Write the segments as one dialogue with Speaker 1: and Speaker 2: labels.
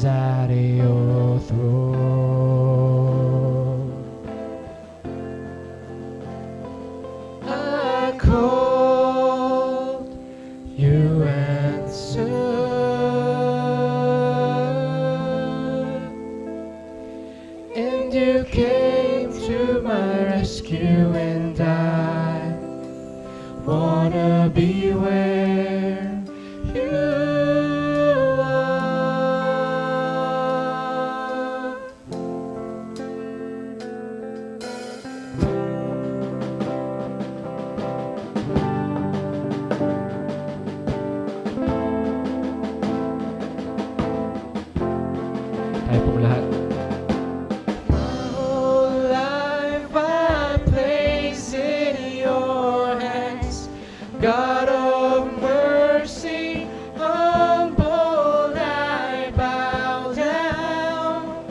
Speaker 1: hands at your throne. I called, you answered, and you came to my rescue, and I wanna be where you are.
Speaker 2: Tayo pong lahat.
Speaker 1: My whole life I place in your hands, God of mercy, humble I bow down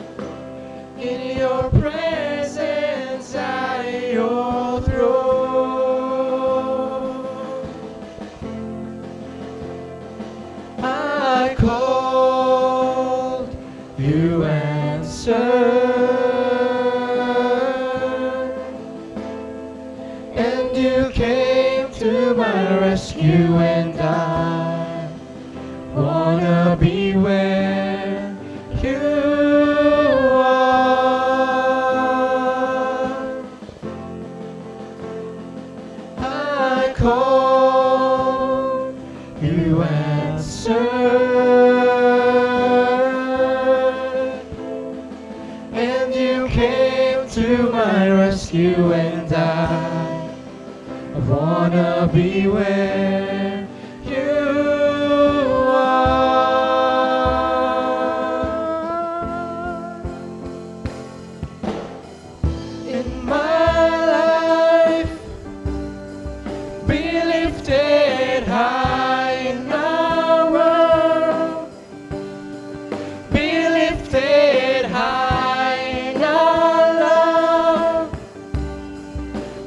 Speaker 1: in your presence at your throne. I called, you answered, and you came to my rescue, and I wanna be where you are. I called, you answered, and you came to my rescue, and I wanna be where you are. In my life, be lifted high in our world, be lifted high in our love,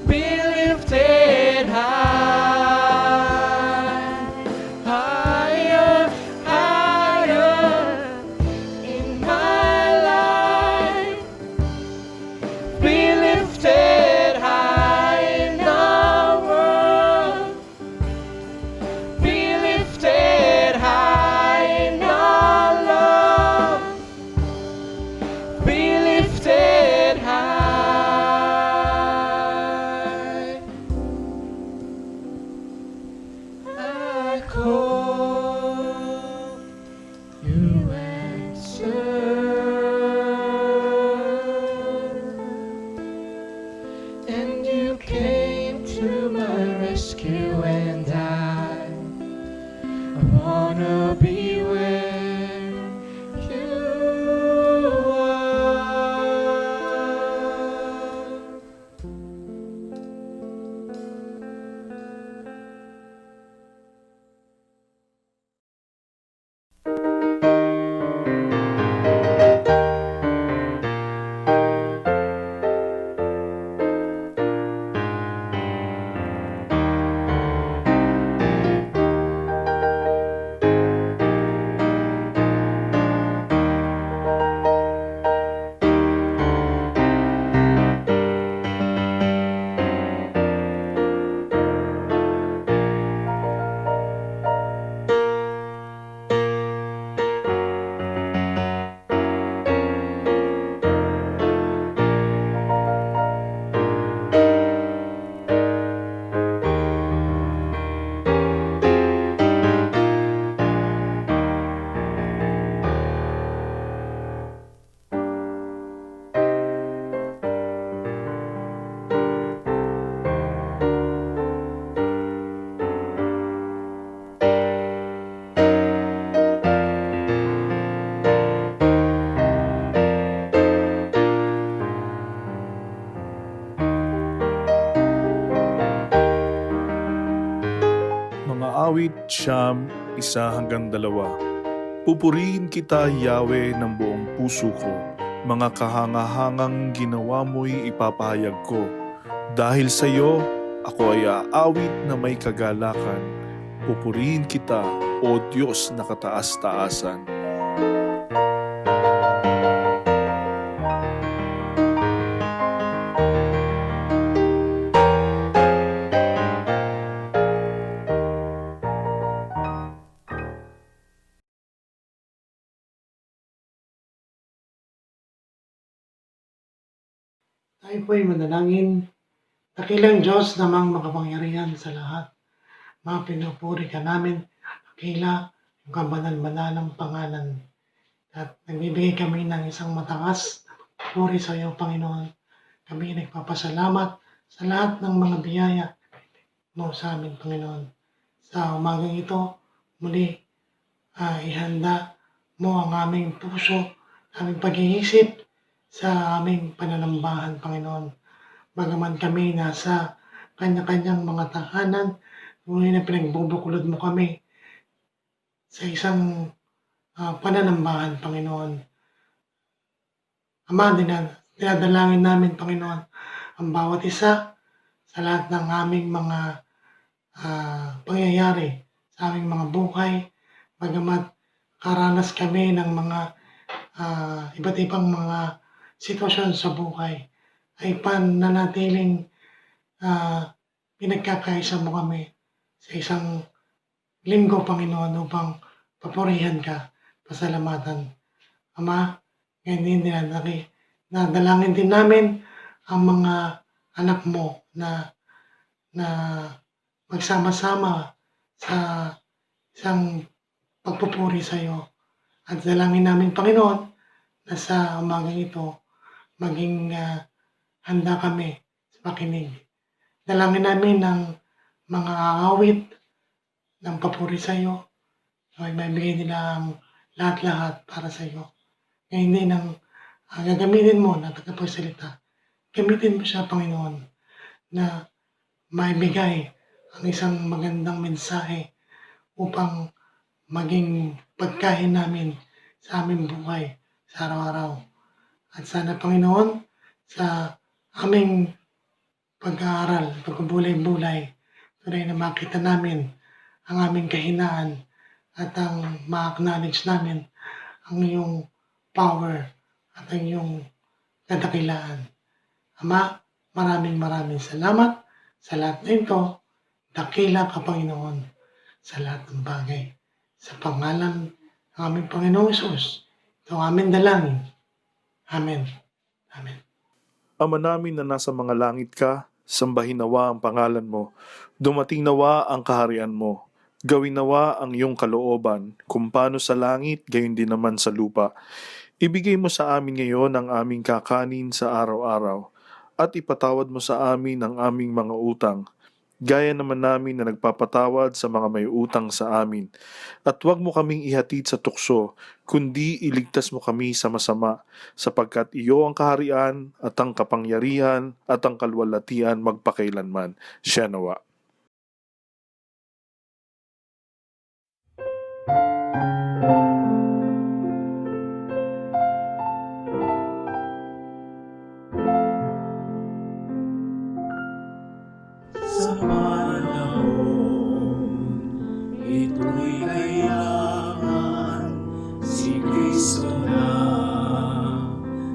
Speaker 1: be lifted high, higher, higher in my life, be lifted high in our world, be lifted high in our love, be lifted high. I call, you answered, and you came to my rescue, and I wanna be where you are.
Speaker 3: Awit siyam, 1-2. Pupurihin kita, Yahweh, ng buong puso ko. Mga kahangahangang ginawa mo'y ipapahayag ko. Dahil sa iyo, ako ay aawit na may kagalakan. Pupurihin kita, O Diyos na kataas-taasan.
Speaker 4: Tayo po'y manalangin. Dakilang Diyos namang makapangyarihan sa lahat. Mga pinupuri ka namin. Dakila yung kabanal-banalang pangalan. At nagbibigay kami ng isang mataas na puri sa iyo, Panginoon. Kami nagpapasalamat sa lahat ng mga biyaya mo sa amin, Panginoon. Sa umagang ito, muli ihanda mo ang aming puso, aming pag-iisip sa aming pananambahan, Panginoon. Bagaman kami nasa kanya-kanyang mga tahanan, ngunit na pinagbubuklod mo kami sa isang pananambahan, Panginoon. Ama, dinadalangin namin, Panginoon, ang bawat isa sa lahat ng aming mga pangyayari sa aming mga buhay, bagamat karanas kami ng mga iba't ibang mga sitwasyon sa buhay, ay pananatiling pinagkakaisa mo kami sa isang linggo, Panginoon, upang papurihan ka, pasalamatan. Ama, ngayon din nadalangin din namin ang mga anak mo na magsama-sama sa isang pagpupuri sa iyo. At dalangin namin, Panginoon, na sa umagang ito, maging handa kami sa pakinig. Dalangin namin ng mga awit ng papuri sa iyo. Ay maibigay nila ang lahat-lahat para sa iyo. Ngayon din ang gagamitin mo na tagapagsalita. Gamitin mo siya, Panginoon, na maibigay ang isang magandang mensahe upang maging pagkain namin sa aming buhay sa araw-araw. At sana, Panginoon, sa aming pag-aaral, pagbulay-bulay, tunay na makita namin ang aming kahinaan at ang ma-acknowledge namin ang iyong power at ang iyong kadakilaan. Ama, maraming salamat sa lahat na ito. Dakila ka, Panginoon, sa lahat ng bagay. Sa pangalan ng aming Panginoong Hesus, ito ang aming dalangin. Amen. Amen.
Speaker 3: Ama namin na nasa mga langit ka, sambahin nawa ang pangalan mo. Dumating nawa ang kaharian mo. Gawin nawa ang iyong kalooban, kung paano sa langit, gayon din naman sa lupa. Ibigay mo sa amin ngayon ang aming kakanin sa araw-araw, at ipatawad mo sa amin ang aming mga utang, gaya naman namin na nagpapatawad sa mga may utang sa amin. At huwag mo kaming ihatid sa tukso, kundi iligtas mo kami sa masama, sapagkat iyo ang kaharian at ang kapangyarihan at ang kalwalhatian magpakailanman. Siya nawa.
Speaker 1: Sa panahon ito'y kailangan si Kristo na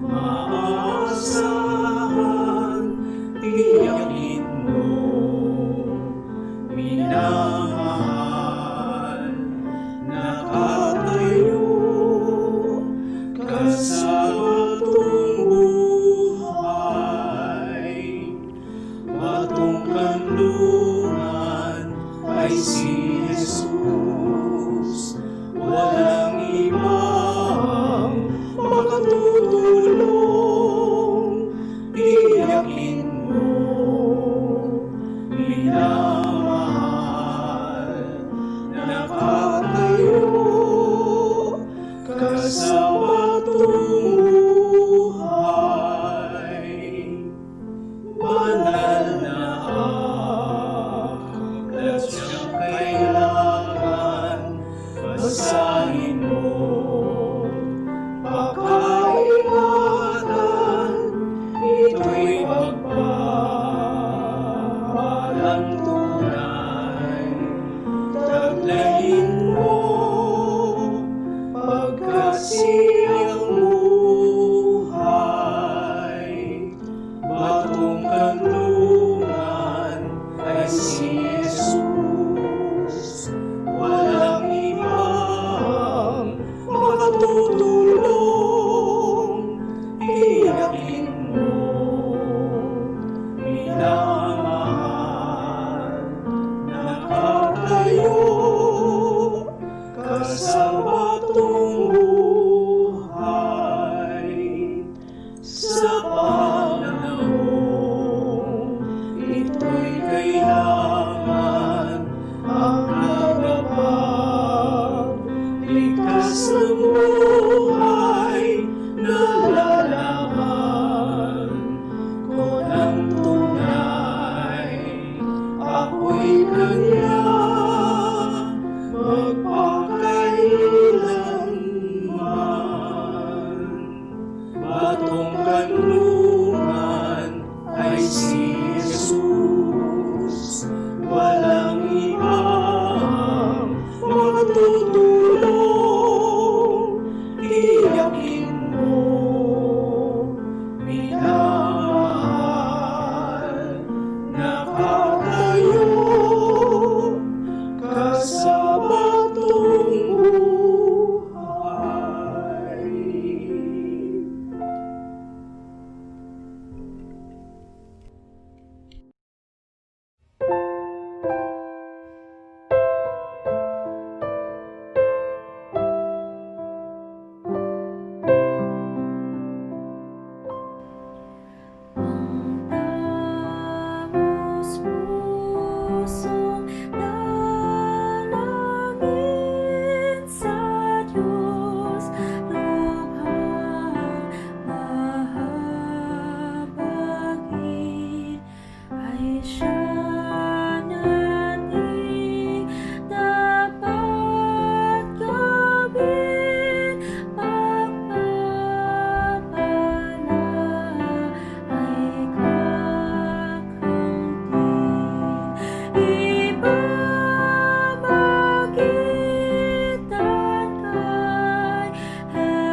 Speaker 1: maaasahan. Tiyakin mo, minamahal, nakatayo ka sa batong buhay. Batong kanlungan ay si Jesus, walang ibang makatutulong. Tiyakin mo, minamahal, nakatayo ka sa batong buhay. Banal na aklat siyang kailangan, basahin mo, pakaingatan, ito'y magpapalang tunay. Taglayin mo, pagkat siyang buhay. Batong kanlungan ay si Jesus, walang ibang tutulong, iyakin mo, minamahal, nakatayo, kasama tong buhay.
Speaker 5: Ang tamos pusong dalangin sa Diyos, lughang mahabagin ay siya nating dapat gawin. Pagpapala ay kakamtin, ipamagitan kay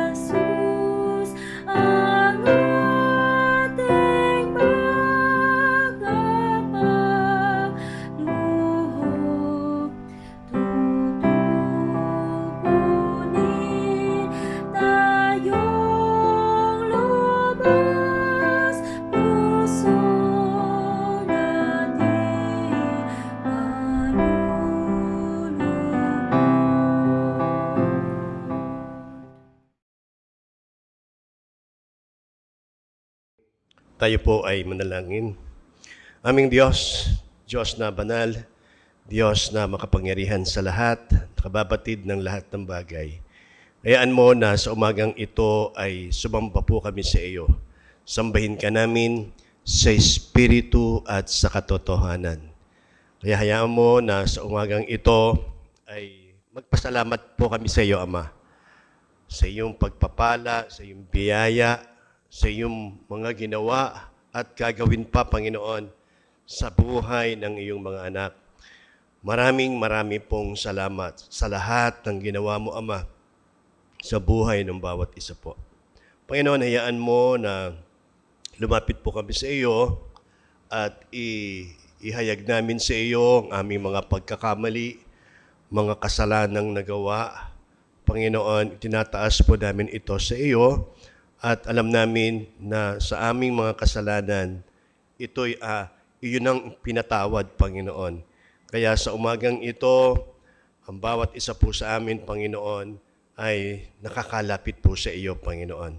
Speaker 5: Jesus ang ating magapagloob. Tutugunin tayong lubos, puso nating malulubog.
Speaker 6: Tayo po ay manalangin. Aming Diyos, Diyos na banal, Diyos na makapangyarihan sa lahat, nakababatid ng lahat ng bagay. Hayaan mo na sa umagang ito ay sumamba po kami sa iyo. Sambahin ka namin sa Espiritu at sa katotohanan. Kaya hayaan mo na sa umagang ito ay magpasalamat po kami sa iyo, Ama. Sa iyong pagpapala, sa iyong biyaya, sa iyong mga ginawa at gagawin pa, Panginoon, sa buhay ng iyong mga anak. Maraming pong salamat sa lahat ng ginawa mo, Ama, sa buhay ng bawat isa po. Panginoon, hayaan mo na lumapit po kami sa iyo at ihayag namin sa iyo ang aming mga pagkakamali, mga kasalanang nagawa. Panginoon, tinataas po namin ito sa iyo at alam namin na sa aming mga kasalanan, ito'y iyon ang pinatawad, Panginoon. Kaya sa umagang ito, ang bawat isa po sa amin, Panginoon, ay nakakalapit po sa iyo, Panginoon.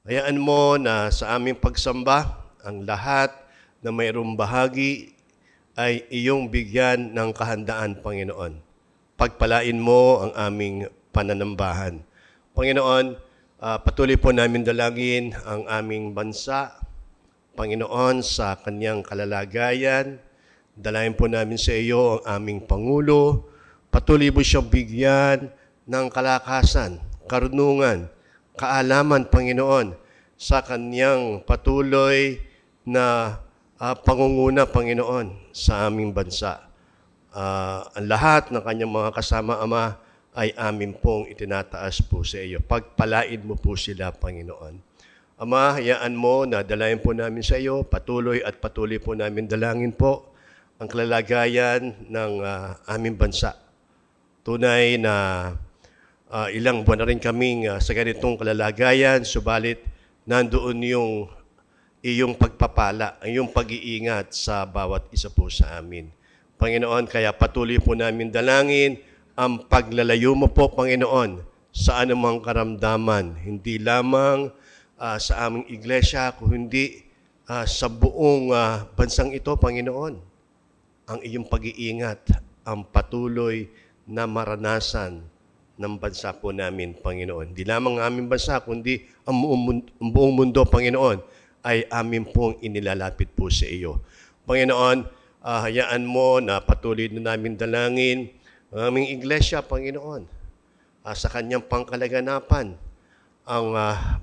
Speaker 6: Hayaan mo na sa aming pagsamba, ang lahat na mayroong bahagi ay iyong bigyan ng kahandaan, Panginoon. Pagpalain mo ang aming pananambahan. Panginoon, patuloy po namin dalangin ang aming bansa, Panginoon, sa kanyang kalalagayan. Dalayan po namin sa iyo ang aming Pangulo. Patuloy mo siyang bigyan ng kalakasan, karunungan, kaalaman, Panginoon, sa kanyang patuloy na pangunguna, Panginoon, sa aming bansa. Ang lahat ng kanyang mga kasama, Ama, ay amin pong itinataas po sa iyo. Pagpalain mo po sila, Panginoon. Ama, hayaan mo na dalayan po namin sa iyo, patuloy po namin dalangin po ang kalalagayan ng aming bansa. Tunay na ilang buwan na rin kaming sa ganitong kalalagayan, subalit nandoon yung iyong pagpapala, ang iyong pag-iingat sa bawat isa po sa amin. Panginoon, kaya patuloy po namin dalangin ang paglalayo mo po, Panginoon, sa anumang karamdaman, hindi lamang sa aming iglesia, kundi sa buong bansang ito, Panginoon. Ang iyong pag-iingat, ang patuloy na maranasan ng bansa po namin, Panginoon. Hindi lamang ang aming bansa, kundi ang buong mundo, Panginoon, ay amin pong inilalapit po sa iyo. Panginoon, hayaan mo na patuloy na namin dalangin ang aming iglesia, Panginoon, sa kanyang pangkalaganapan, ang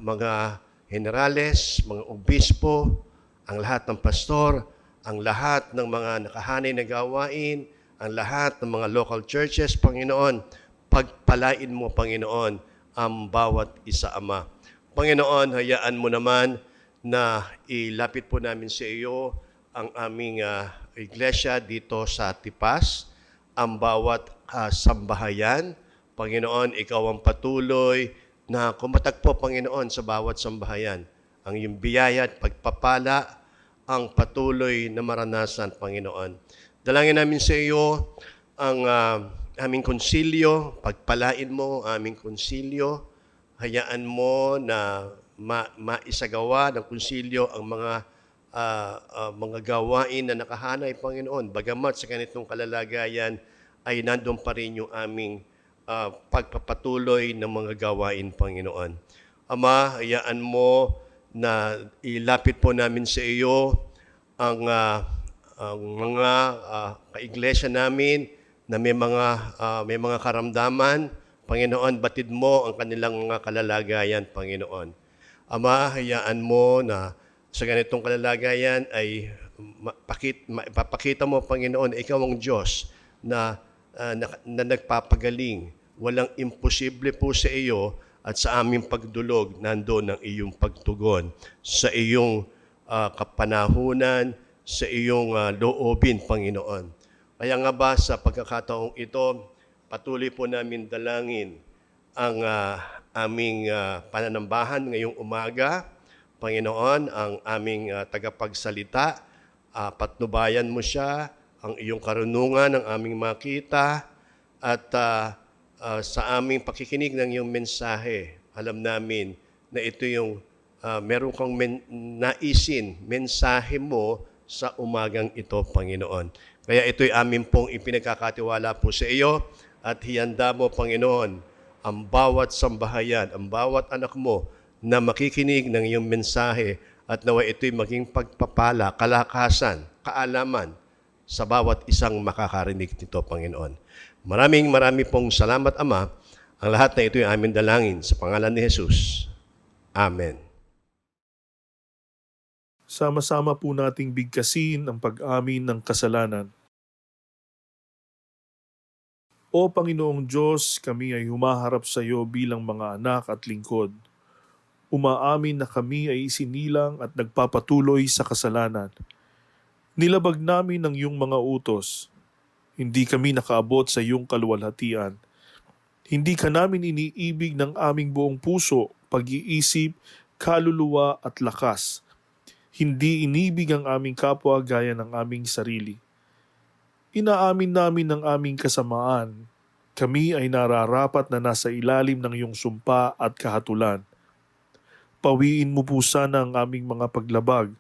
Speaker 6: mga generales, mga obispo, ang lahat ng pastor, ang lahat ng mga nakahanay na gawain, ang lahat ng mga local churches, Panginoon, pagpalain mo, Panginoon, ang bawat isa, Ama. Panginoon, hayaan mo naman na ilapit po namin sa iyo ang aming iglesia dito sa Tipas, ang bawat sambahayan. Panginoon, ikaw ang patuloy na kumatagpo, Panginoon, sa bawat sambahayan. Ang iyong biyaya at pagpapala ang patuloy na maranasan, Panginoon. Dalangin namin sa iyo ang aming konsilyo, pagpalain mo ang aming konsilyo, hayaan mo na maisagawa ng konsilyo ang mga gawain na nakahanay, Panginoon. Bagamat sa ganitong kalalagayan ay nandun pa rin yung aming pagpapatuloy ng mga gawain, Panginoon. Ama, hayaan mo na ilapit po namin sa iyo ang mga kaiglesia namin na may mga karamdaman. Panginoon, batid mo ang kanilang mga kalalagayan, Panginoon. Ama, hayaan mo na sa ganitong kalalagayan ay mapapakita mo, Panginoon, ikaw ang Diyos na nagpapagaling. Walang imposible po sa iyo at sa aming pagdulog nandoon ang iyong pagtugon sa iyong kapanahunan, sa iyong loobin, Panginoon. Kaya nga ba sa pagkakataong ito, patuloy po namin dalangin ang aming pananambahan ngayong umaga. Panginoon, ang aming tagapagsalita, patnubayan mo siya, ang iyong karunungan, ang aming makita, at sa aming pakikinig ng iyong mensahe, alam namin na ito yung meron kang naisin, mensahe mo sa umagang ito, Panginoon. Kaya ito'y amin pong ipinagkakatiwala po sa iyo at hiyanda mo, Panginoon, ang bawat sambahayan, ang bawat anak mo na makikinig ng iyong mensahe at nawa ito'y maging pagpapala, kalakasan, kaalaman sa bawat isang makakarinig nito, Panginoon. Maraming pong salamat, Ama. Ang lahat na ito'y aming dalangin sa pangalan ni Jesus. Amen.
Speaker 3: Sama-sama po nating bigkasin ang pag-amin ng kasalanan. O Panginoong Diyos, kami ay humaharap sa iyo bilang mga anak at lingkod. Umaamin na kami ay isinilang at nagpapatuloy sa kasalanan. Nilabag namin ang iyong mga utos. Hindi kami nakaabot sa iyong kaluwalhatian. Hindi ka namin iniibig ng aming buong puso, pag-iisip, kaluluwa at lakas. Hindi inibig ang aming kapwa gaya ng aming sarili. Inaamin namin ang aming kasamaan. Kami ay nararapat na nasa ilalim ng iyong sumpa at kahatulan. Pawiin mo po sana ang aming mga paglabag.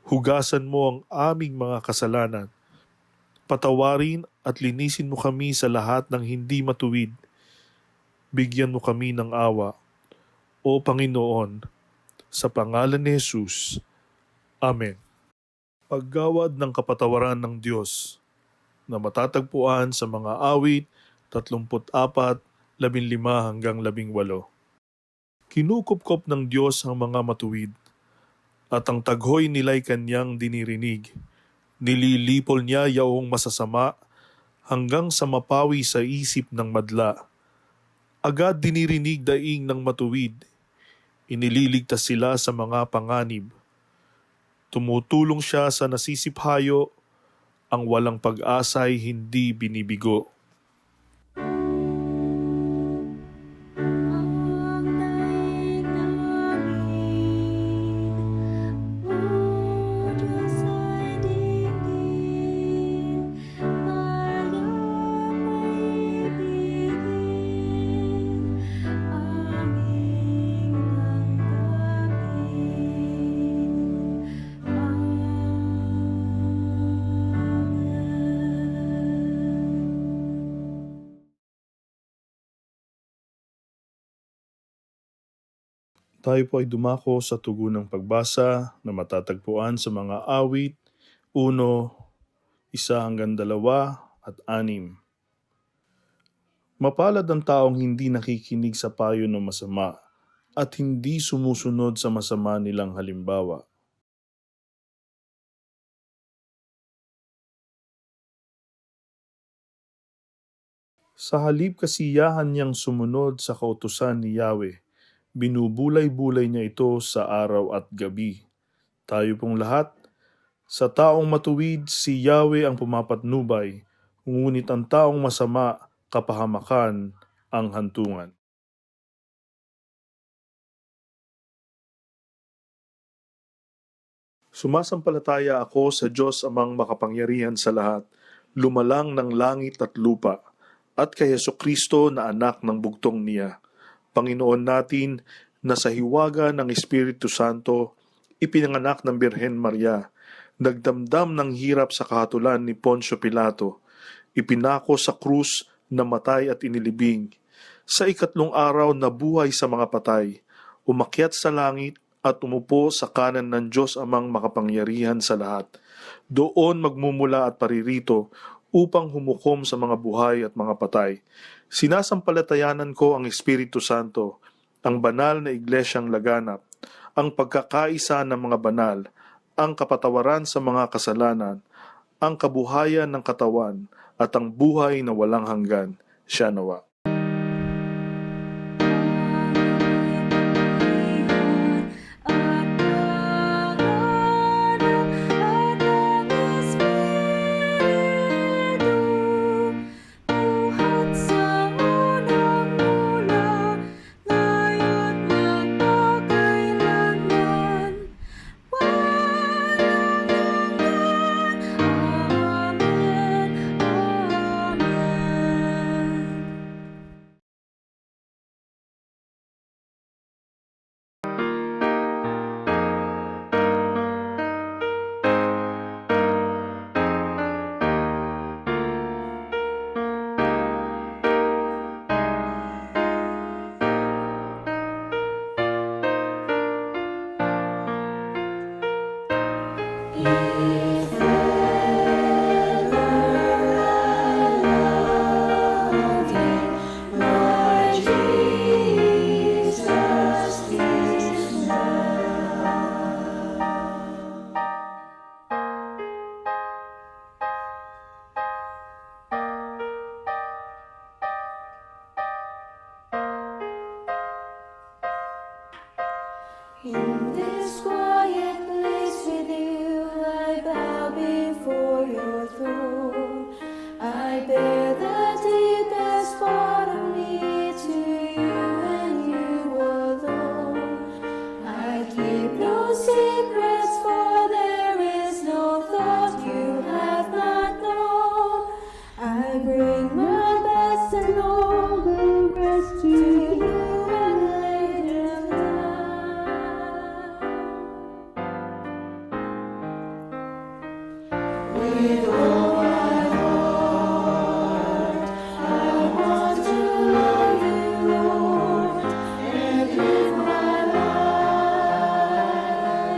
Speaker 3: Hugasan mo ang aming mga kasalanan. Patawarin at linisin mo kami sa lahat ng hindi matuwid. Bigyan mo kami ng awa. O Panginoon, sa pangalan ni Jesus. Amen. Paggawad ng kapatawaran ng Diyos na matatagpuan sa mga awit 34, 15 hanggang 18. Kinukupkop ng Diyos ang mga matuwid at ang taghoy nila'y kanyang dinirinig. Nililipol niya yaong masasama hanggang sa mapawi sa isip ng madla. Agad dinirinig daing ng matuwid. Inililigtas sila sa mga panganib. Tumutulong siya sa nasisiphayo, ang walang pag-asa'y hindi binibigo.
Speaker 5: Ang namin, o Diyos ay digin, mayang may bigin, aming nanggamin.
Speaker 3: Tayo po ay dumako sa tugunang pagbasa na matatagpuan sa mga awit 1, 1 hanggang 2 at 6. Mapalad ang taong hindi nakikinig sa payo ng masama at hindi sumusunod sa masama nilang halimbawa. Sa halip kasiyahan niyang sumunod sa kautusan ni Yahweh, binubulay-bulay niya ito sa araw at gabi. Tayo pong lahat, sa taong matuwid si Yahweh ang pumapatnubay, ngunit ang taong masama, kapahamakan ang hantungan. Sumasampalataya ako sa Diyos amang makapangyarihan sa lahat, lumalang ng langit at lupa, at kay Jesucristo na anak ng bugtong niya, Panginoon natin na sa hiwaga ng Espiritu Santo, ipinanganak ng Birhen Maria, nagdamdam ng hirap sa kahatulan ni Poncio Pilato, ipinako sa krus, namatay at inilibing. Sa ikatlong araw nabuhay sa mga patay, umakyat sa langit at umupo sa kanan ng Diyos amang makapangyarihan sa lahat. Doon magmumula at paririto upang humukom sa mga buhay at mga patay. Sinasampalatayanan ko ang Espiritu Santo, ang banal na iglesyang laganap, ang pagkakaisa ng mga banal, ang kapatawaran sa mga kasalanan, ang kabuhayan ng katawan, at ang buhay na walang hanggan. Siya nawa.
Speaker 5: In this quiet place with you, I bow before your throne. I bear the deepest part of me to you and you alone. I keep no secrets, for there is no thought you have not known. I bring my best and all the rest to you and lay them down. With all my heart, I want to love you, Lord, and live my life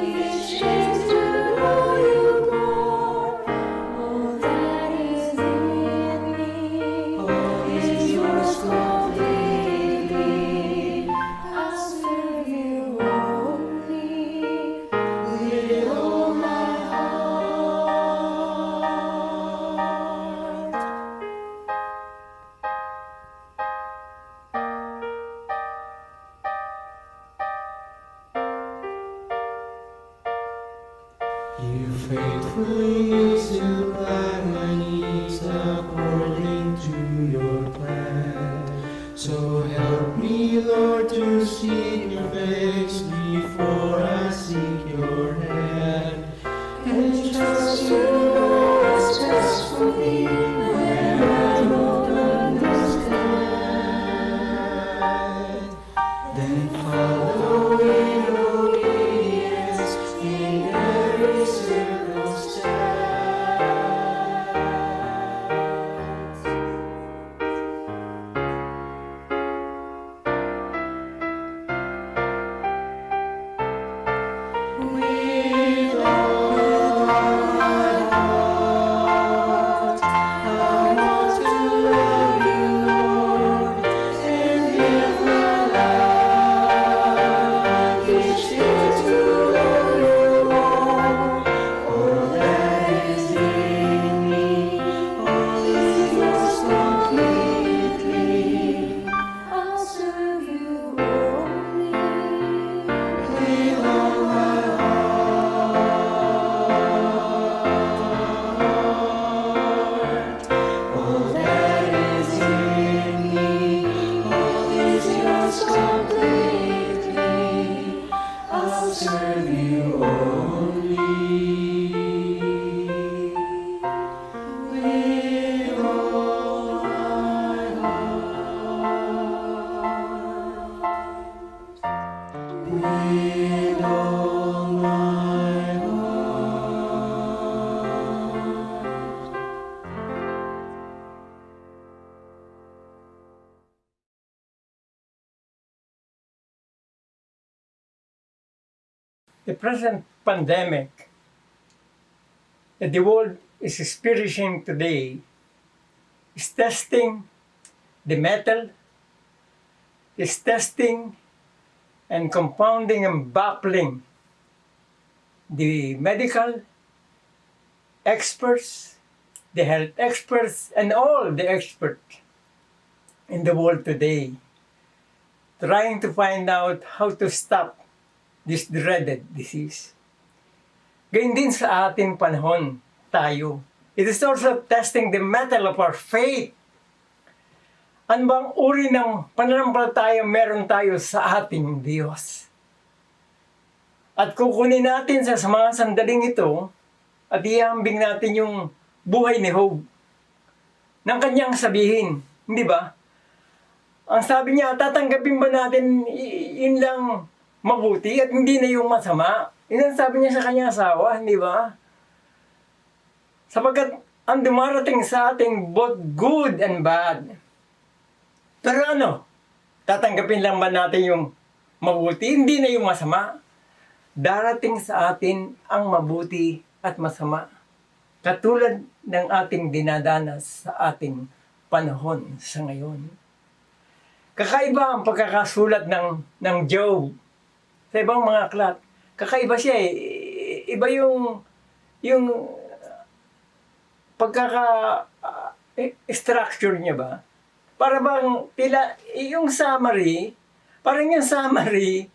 Speaker 5: each day to know you more. All that is in me is yours completely. I'll serve you only with all my heart.
Speaker 1: You faithfully supply my needs according to your plan. So help me, Lord, to seek your face before I seek your hand.
Speaker 5: And trust you know what's best for me when I don't understand.
Speaker 1: Then follow in obedience in every circumstance.
Speaker 7: the present pandemic that the world is experiencing today is testing the metal, is testing and compounding and baffling the medical experts, the health experts, and all the experts in the world today, trying to find out how to stop this dreaded disease. Gayun din sa ating panahon, tayo. It is also testing the metal of our faith. Ano bang uri ng pananampalataya meron tayo sa ating Diyos? At kukunin natin sa mga sandaling ito at ihambing natin yung buhay ni Job ng kanyang sabihin. Hindi ba? Ang sabi niya, tatanggapin ba natin yun lang mabuti at hindi na yung masama? Yun ang sabi niya sa kanyang asawa, hindi ba? Sapagkat ang dumarating sa ating both good and bad. Pero ano, tatanggapin lang ba natin yung mabuti? Hindi na yung masama. Darating sa atin ang mabuti at masama. Katulad ng ating dinadanas sa ating panahon sa ngayon. Kakaiba ang pagkakasulat ng Job sa ibang mga aklat. Kakaiba siya eh. Iba yung structure niya ba? Para bang yung summary, parang yung summary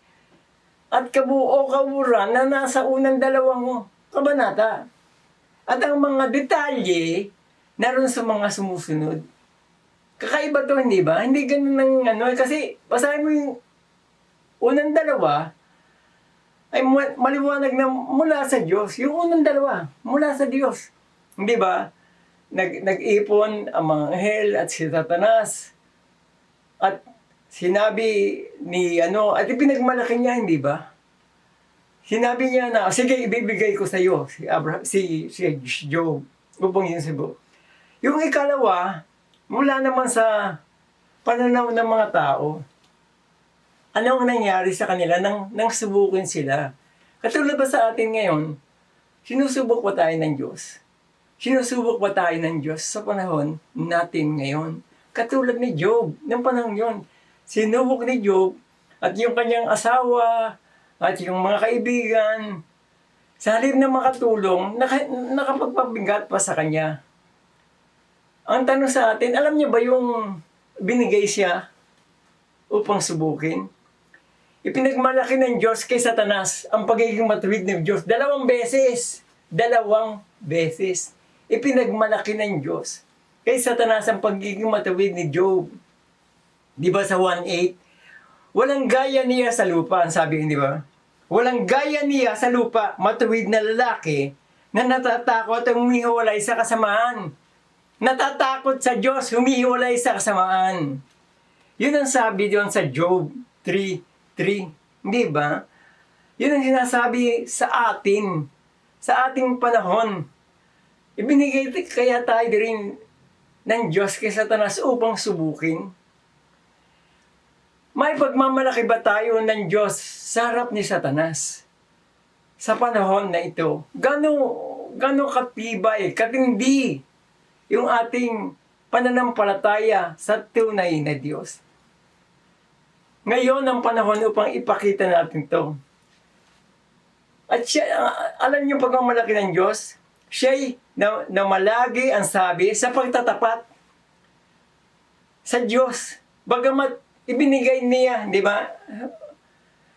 Speaker 7: at kabuo-kaburan na nasa unang dalawang kabanata. At ang mga detalye naroon sa mga sumusunod. Kakaiba to, hindi ba? Hindi ganun ng kasi basahin mo yung unang dalawa ay maliwanag na mula sa Diyos. Yung unang dalawa, mula sa Diyos. Hindi ba? Nag-ipon ang mga anghel at si Satanas. At sinabi ni at ipinagmalaki niya, hindi ba? Sinabi niya na, sige, ibibigay ko sa iyo si Job. Upang yun sibo. Yung ikalawa, mula naman sa pananaw ng mga tao, ano ang nangyari sa kanila nang subukin sila? Katulad ba sa atin ngayon, sinusubok ba tayo ng Diyos? Sinusubok ba tayo ng Diyos sa panahon natin ngayon? Katulad ni Job, ng panahon yun. Sinubok ni Job at yung kanyang asawa at yung mga kaibigan, sa halip na makatulong, nakapagpabigat pa sa kanya. Ang tanong sa atin, alam niyo ba yung binigay siya upang subukin? Ipinagmalaki ng Diyos kay Satanas ang pagiging matuwid ng Diyos. 2 beses. 2 beses. Ipinagmalaki ng Diyos kay Satanas ang pagiging matuwid ni Job. Di ba sa 1:8? Walang gaya niya sa lupa, ang sabi, di ba? Walang gaya niya sa lupa, matuwid na lalaki na natatakot at humihiwalay sa kasamaan. Natatakot sa Diyos, humihiwalay sa kasamaan. Yun ang sabi doon sa Job 3:3. Di ba? Yun ang sinasabi sa atin, sa ating panahon. Ibinigay kaya tayo rin ng Diyos kay Satanas upang subukin. May pagmamalaki ba tayo ng Diyos sa harap ni Satanas? Sa panahon na ito, gano'ng katibay, katindi yung ating pananampalataya sa tunay na Diyos. Ngayon ang panahon upang ipakita natin ito. At siya, alam niyo pagmamalaki ng Diyos, siya'y na malagi ang sabi sa pagtatapat sa Diyos. Bagamat ibinigay niya, di ba?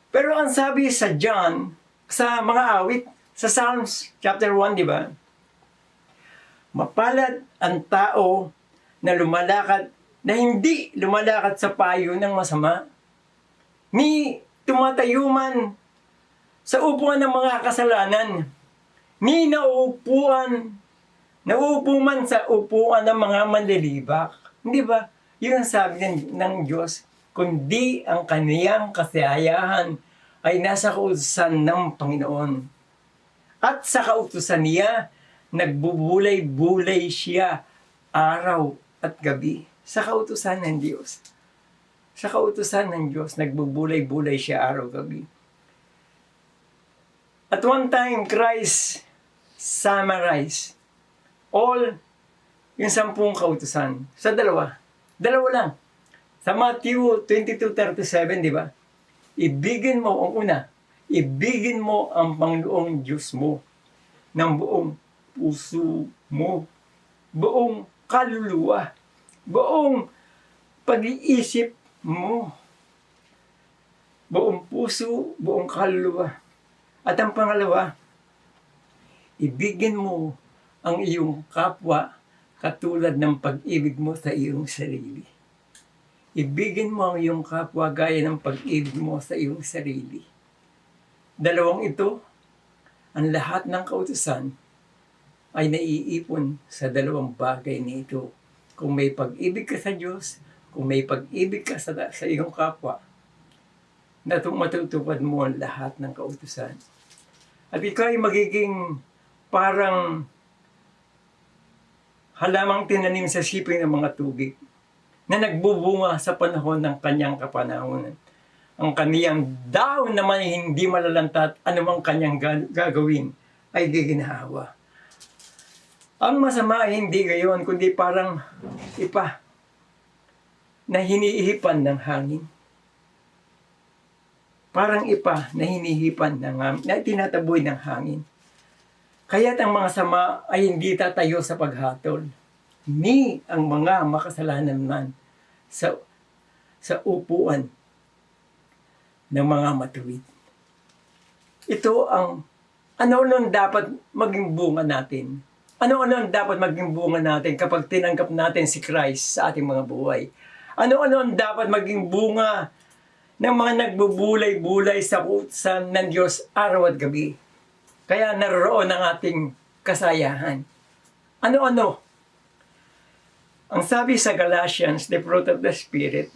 Speaker 7: Pero ang sabi sa John, sa mga awit, sa Psalms chapter 1, di ba? Mapalad ang tao na hindi lumalakad sa payo ng masama, ni tumatayo man sa upuan ng mga kasalanan, ni nauupo man sa upuan ng mga manlilibak. Hindi ba? Yun ang sabi ng Diyos, kundi ang kaniyang kasiyahan ay nasa kautusan ng Panginoon. At sa kautusan niya, nagbubulay-bulay siya araw at gabi. Sa kautusan ng Diyos. Sa kautusan ng Diyos, nagbubulay-bulay siya araw-gabi. At one time, Christ summarized all yung 10 kautusan sa dalawa. Dalawa lang. Sa Matthew 22:37, di ba? Ibigin mo ang una. Ibigin mo ang Panginoong Diyos mo ng buong puso mo, buong kaluluwa, buong pag-iisip mo, buong puso, buong kaluluwa. At ang pangalawa, ibigin mo ang iyong kapwa katulad ng pag-ibig mo sa iyong sarili. Ibigin mo ang iyong kapwa gaya ng pag-ibig mo sa iyong sarili. Dalawang ito, ang lahat ng kautusan ay naiipon sa dalawang bagay na ito. Kung may pag-ibig ka sa Diyos, kung may pag-ibig ka sa iyong kapwa, matutupad mo ang lahat ng kautusan. At ikaw ay magiging parang halamang tinanim sa siping ng mga tubig na nagbubunga sa panahon ng kanyang kapanahonan. Ang kaniyang dahon naman ay hindi malalanta at anumang kanyang gagawin ay giginhawa. Ang masama ay hindi gayon, kundi parang ipa na hinihipan ng hangin. Parang ipa na hinihipan na tinataboy ng hangin. Kaya't ang mga sama ay hindi tatayo sa paghatol, ni ang mga makasalanan man sa upuan ng mga matuwid. Ito ang ano-ano dapat maging bunga natin. Ano-ano ang dapat maging bunga natin kapag tinanggap natin si Christ sa ating mga buhay. Ano-ano ang dapat maging bunga ng mga nagbubulay-bulay sa kautusan ng Diyos araw at gabi. Kaya naroon ang ating kasayahan. Ano-ano? Ang sabi sa Galatians, the fruit of the Spirit,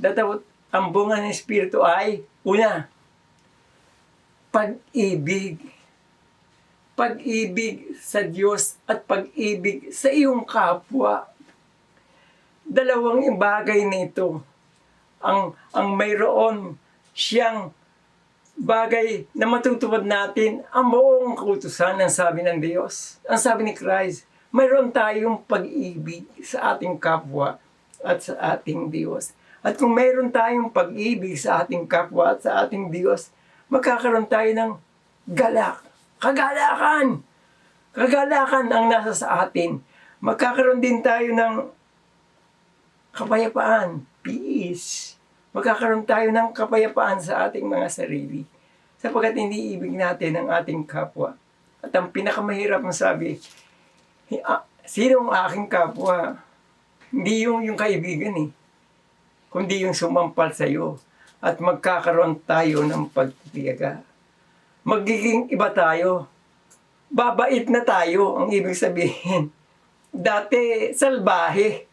Speaker 7: ang bunga ng Espiritu ay, una, pag-ibig. Pag-ibig sa Diyos at pag-ibig sa iyong kapwa. Dalawang bagay nito ang mayroon siyang bagay na matutupad natin ang buong kautusan ng sabi ng Diyos. Ang sabi ni Christ, mayroon tayong pag-ibig sa ating kapwa at sa ating Diyos. At kung mayroon tayong pag-ibig sa ating kapwa at sa ating Diyos, magkakaroon tayo ng galak. Kagalakan! Kagalakan ang nasa sa atin. Magkakaroon din tayo ng kapayapaan, peace. Magkakaroon tayo ng kapayapaan sa ating mga sarili. Sapagkat hindi ibig natin ang ating kapwa. At ang pinakamahirap na sabi, sino ang aking kapwa? Hindi yung kaibigan kundi yung sumampal sa iyo. At magkakaroon tayo ng pagtitiyaga. Magiging iba tayo. Babait na tayo, ang ibig sabihin. Dati, salbahe.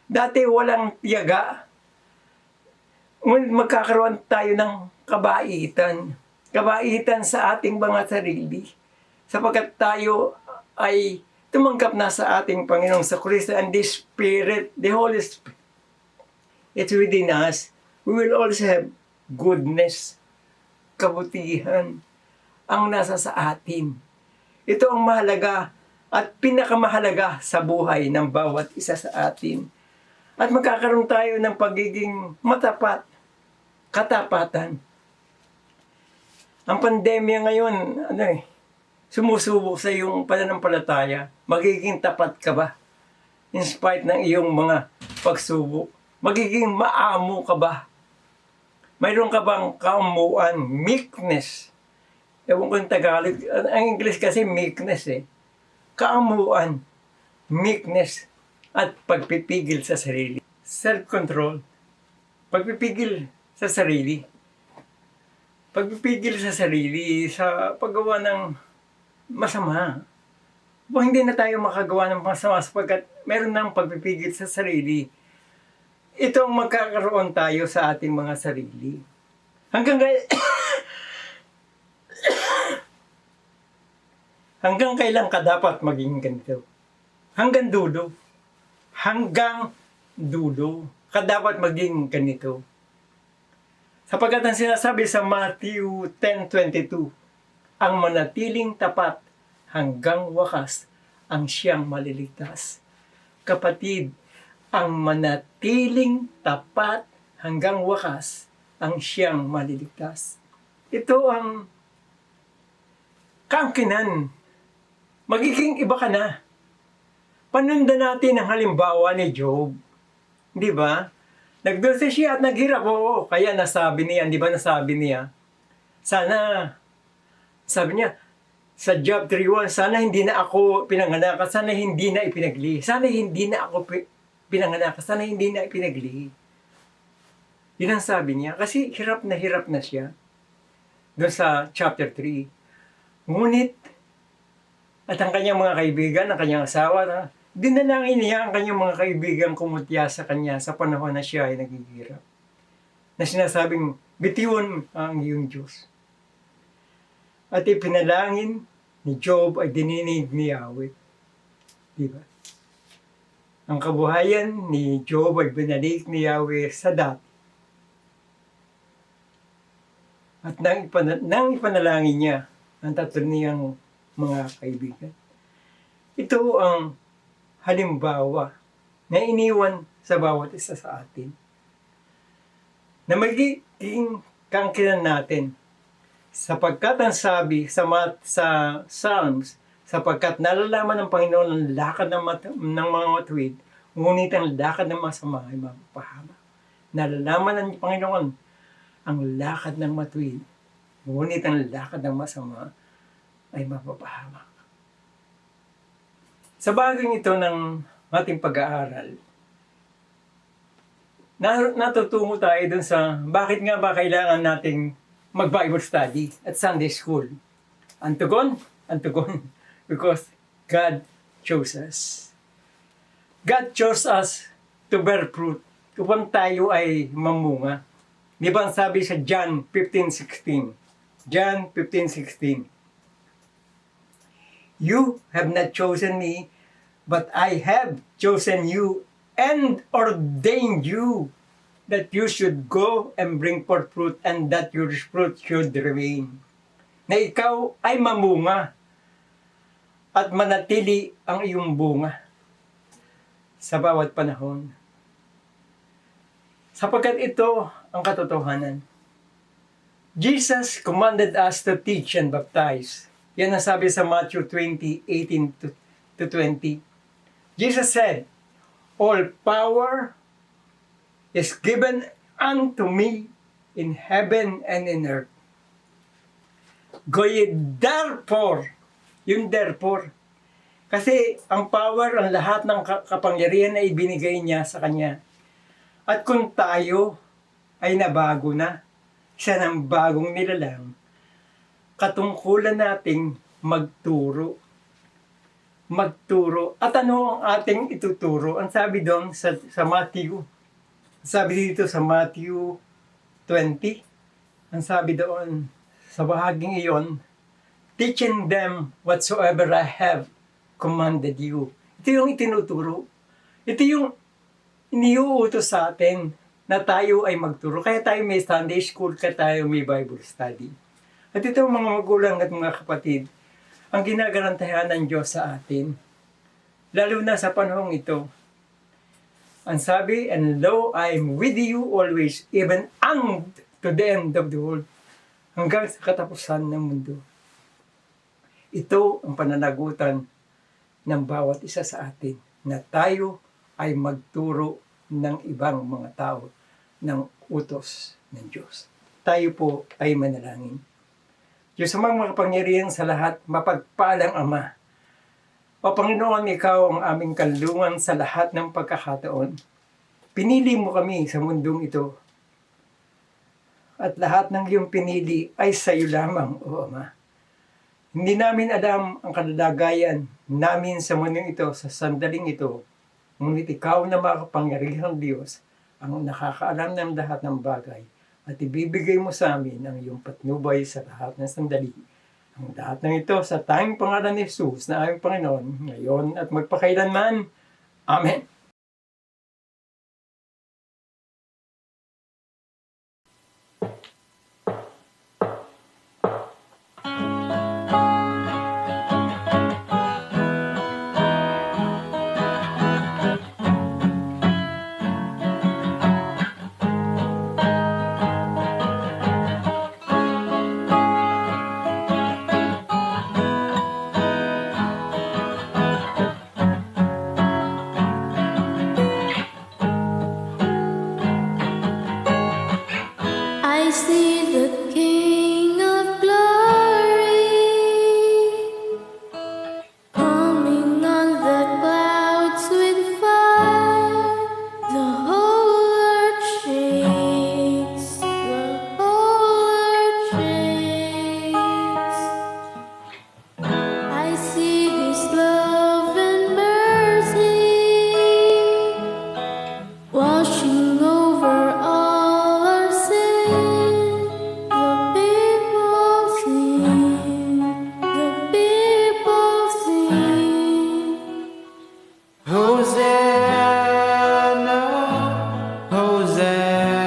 Speaker 7: Dati, walang tiyaga. Magkakaroon tayo ng kabaitan. Kabaitan sa ating mga sarili. Sapagkat tayo ay tumanggap na sa ating Panginoong sa Kristo and the Spirit, the Holy Spirit, it's within us. We will also have goodness, kabutihan, ang nasa sa atin. Ito ang mahalaga at pinakamahalaga sa buhay ng bawat isa sa atin. At magkakaroon tayo ng pagiging matapat, katapatan. Ang pandemya ngayon, sumusubok sa iyong pananampalataya. Magiging tapat ka ba? In spite ng iyong mga pagsubok. Magiging maamo ka ba? Mayroon ka bang kaamuan, meekness? Ewan ko yung Tagalog. Ang English kasi meekness Kaamuan, meekness, at pagpipigil sa sarili. Self-control. Pagpipigil sa sarili. Pagpipigil sa sarili sa paggawa ng masama. Hindi na tayo makagawa ng masama sapagkat meron ng pagpipigil sa sarili. Ito ang magkakaroon tayo sa ating mga sarili. Hanggang kailan ka dapat maging ganito? Hanggang dulo. Hanggang dulo ka dapat maging ganito. Sapagkat ang sinasabi sa Matthew 10:22, ang manatiling tapat hanggang wakas ang siyang maliligtas. Kapatid, ang manatiling tapat hanggang wakas ang siyang maliligtas. Ito ang kaangkinan. Magiging iba ka na. Panundan natin ang halimbawa ni Job. Di ba? Nagdulce siya at naghirap. Oo, kaya nasabi niya, di ba nasabi niya? Sabi niya, sa Job 3:1, sana hindi na ako pinanganak, sana hindi na ipinagli. Sana hindi na ako pinanganak, sana hindi na ipinagli. Yun ang sabi niya. Kasi hirap na siya. Doon sa chapter 3. Ngunit, at ang kanyang mga kaibigan, ang kanyang asawa, dinalangin niya ang kanyang mga kaibigan kumutya sa kanya sa panahon na siya ay naghihirap. Na sinasabing, bitiwan ang iyong Diyos. At ipinalangin ni Job ay dininig ni Yahweh. Diba? Ang kabuhayan ni Job ay binalik ni Yahweh sa dati. At nang ipanalangin niya ang tatlo niyang mga kaibigan. Ito ang halimbawa na iniwan sa bawat isa sa atin. Na magiging kaangkinan natin sapagkat ang sabi sa Psalms, sapagkat nalalaman ng Panginoon ang lakad ng mga matuwid, ngunit ang lakad ng masama ay mapapahama. Nalalaman ng Panginoon ang lakad ng matuwid, ngunit ang lakad ng masama ay mapapahama. Sa bagay ito ng ating pag-aaral, natutungo tayo dun sa bakit nga ba kailangan nating mag-Bible study at Sunday school. Antugon, because God chose us. God chose us to bear fruit upang tayo ay mamunga. Di ba ang sabi sa John 15:16? John 15:16. You have not chosen me, but I have chosen you and ordained you that you should go and bring forth fruit and that your fruit should remain. Na ikaw ay mamunga at manatili ang iyong bunga sa bawat panahon. Sapagkat ito ang katotohanan. Jesus commanded us to teach and baptize. Yan ang sabi sa Matthew 20:18-20. Jesus said, all power is given unto me in heaven and in earth. Go ye therefore, yung therefore, kasi ang power, ang lahat ng kapangyarihan ay ibinigay niya sa kanya. At kung tayo ay nabago na, siya ng bagong nilalang, katungkulan nating magturo. At ano ang ating ituturo? Ang sabi doon sa Matthew, sabi dito sa Matthew 20, ang sabi doon sa bahaging iyon, teaching them whatsoever I have commanded you. Ito yung itinuturo. Ito yung iniuutos sa atin na tayo ay magturo. Kaya tayo may Sunday school, kaya tayo may Bible study. At ito mga magulang at mga kapatid, ang ginagarantahan ng Diyos sa atin. Lalo na sa panahong ito. Ang sabi, and lo, I am with you always, even to the end of the world. Hanggang sa katapusan ng mundo. Ito ang pananagutan ng bawat isa sa atin, na tayo ay magturo ng ibang mga tao ng utos ng Diyos. Tayo po ay manalangin. Diyos amang makapangyarihan sa lahat, mapagpalang Ama. O Panginoon, Ikaw ang aming kanlungan sa lahat ng pagkakataon. Pinili mo kami sa mundong ito. At lahat ng iyong pinili ay sa iyo lamang, O Ama. Hindi namin alam ang kalagayan namin sa mundong ito, sa sandaling ito. Ngunit Ikaw na makapangyarihang Diyos ang nakakaalam ng lahat ng bagay. At ibibigay mo sa amin ang iyong patnubay sa lahat ng sandali. Ang lahat ng ito sa tanging pangalan ni Jesus na aming Panginoon, ngayon at magpakailanman. Amen.
Speaker 5: I see the King of Glory coming on the clouds with fire. The whole earth shakes, the whole earth shakes. I see His love and mercy washing over all our sin. The people sing, the people sing.
Speaker 1: Hosanna, Hosanna,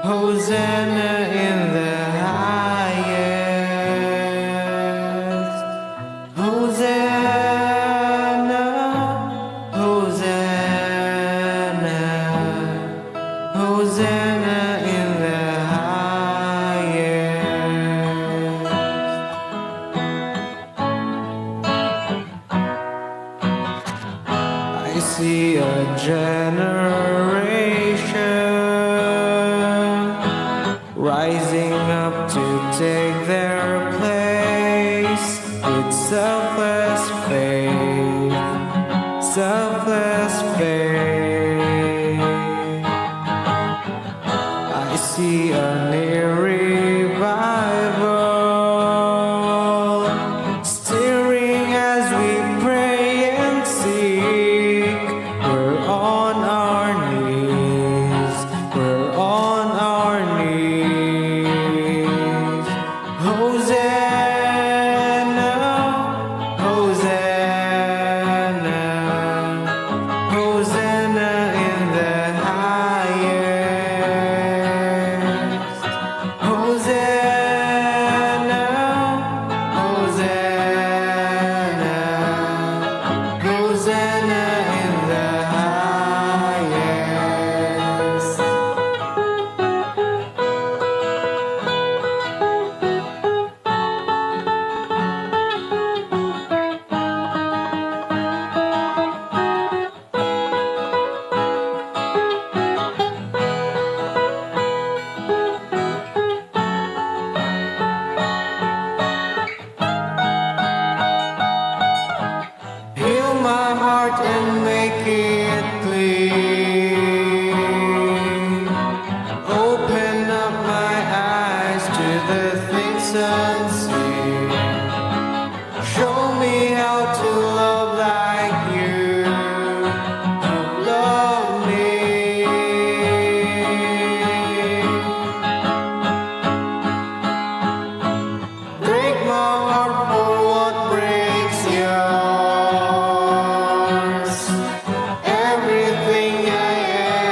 Speaker 1: Hosanna in the highest. Hosanna, Hosanna, Hosanna in the highest. I see a generation rising up to take their place. It's selfless faith, selfless faith. I see a near revival stirring as we pray and seek. We're on our knees, we're on our knees. Hosanna, Hosanna, Hosanna in the highest. Hosanna, Hosanna, Hosanna in the highest. Heal my heart and make it clean. Open up my eyes to the things unseen. Show me how to love like you have loved me. Break my heart for what breaks yours. Everything I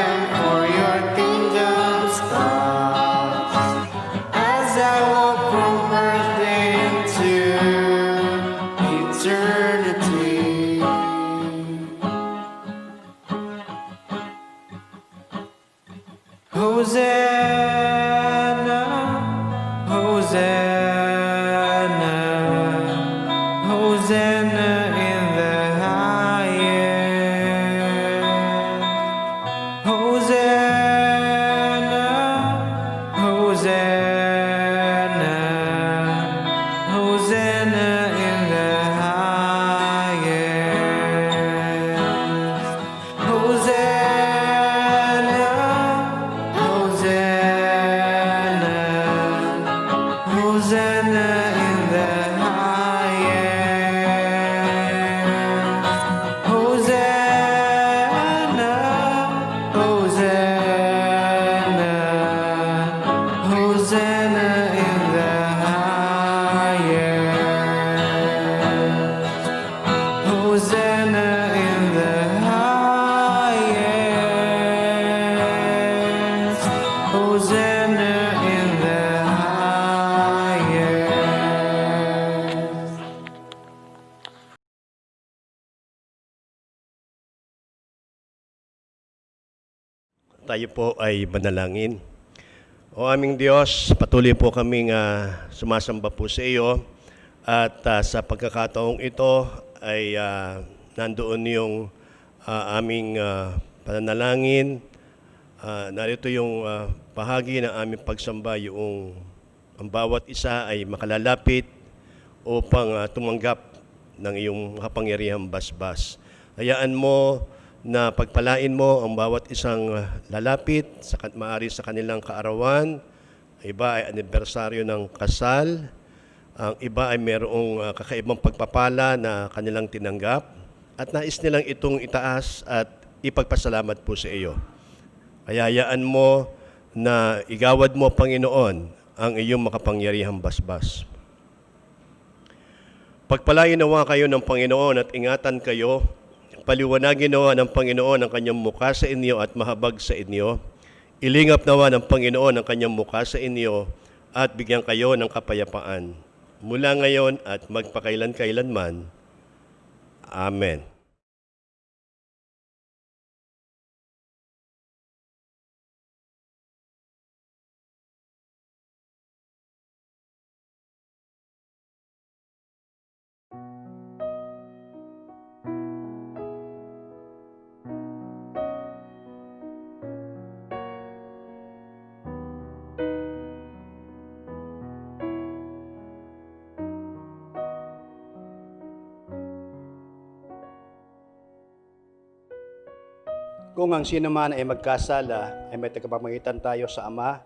Speaker 1: am for your kingdom's cause. As I walk from earth into eternity. Hosanna, Hosanna, Hosanna in the highest. Hosanna, Hosanna, Hosanna in the highest. Hosanna, Hosanna, Hosanna in the highest. Hosanna, Hosanna, Hosanna in the highest. Hosanna in the highest. Hosanna in the highest.
Speaker 6: Tayo po ay manalangin. O aming Diyos, patuloy po kaming sumasamba po sa iyo at sa pagkakataong ito ay nandoon yung aming pananalangin narito yung bahagi ng aming pagsamba, yung ang bawat isa ay makalalapit upang tumanggap ng iyong makapangyarihang basbas. Hayaan mo na pagpalain mo ang bawat isang lalapit, maari sa kanilang kaarawan. Iba ay anibersaryo ng kasal. Ang iba ay mayroong kakaibang pagpapala na kanilang tinanggap. At nais nilang itong itaas at ipagpasalamat po sa iyo. Kaya hayaan mo na igawad mo, Panginoon, ang iyong makapangyarihang basbas. Pagpalain nawa kayo ng Panginoon at ingatan kayo. Paliwanagin nawa ng Panginoon ang kanyang mukha sa inyo at mahabag sa inyo. Ilingap nawa ng Panginoon ang kanyang mukha sa inyo at bigyan kayo ng kapayapaan. Mula ngayon at magpakailan-kailanman. Amen.
Speaker 8: Kung ang sino man ay magkasala, ay may tagapamagitan tayo sa Ama,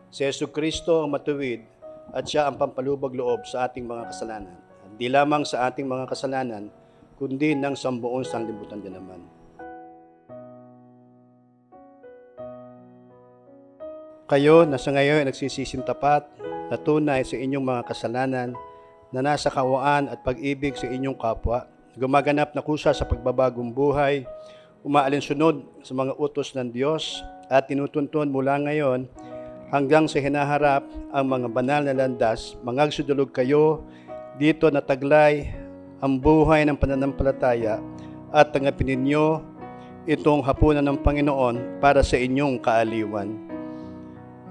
Speaker 8: si Jesucristo ang matuwid, at siya ang pampalubag loob sa ating mga kasalanan. Hindi lamang sa ating mga kasalanan, kundi ng sambuong sanglibutan din naman. Kayo na sa ngayon ay nagsisising tapat, na tunay sa inyong mga kasalanan, na nasa kawaan at pag-ibig sa inyong kapwa, gumaganap na kusa sa pagbabagong buhay, umaalinsunod sa mga utos ng Diyos at tinutuntun mula ngayon hanggang sa hinaharap ang mga banal na landas, mangagsudulog kayo dito na taglay ang buhay ng pananampalataya at tanggapin ninyo itong hapunan ng Panginoon para sa inyong kaaliwan.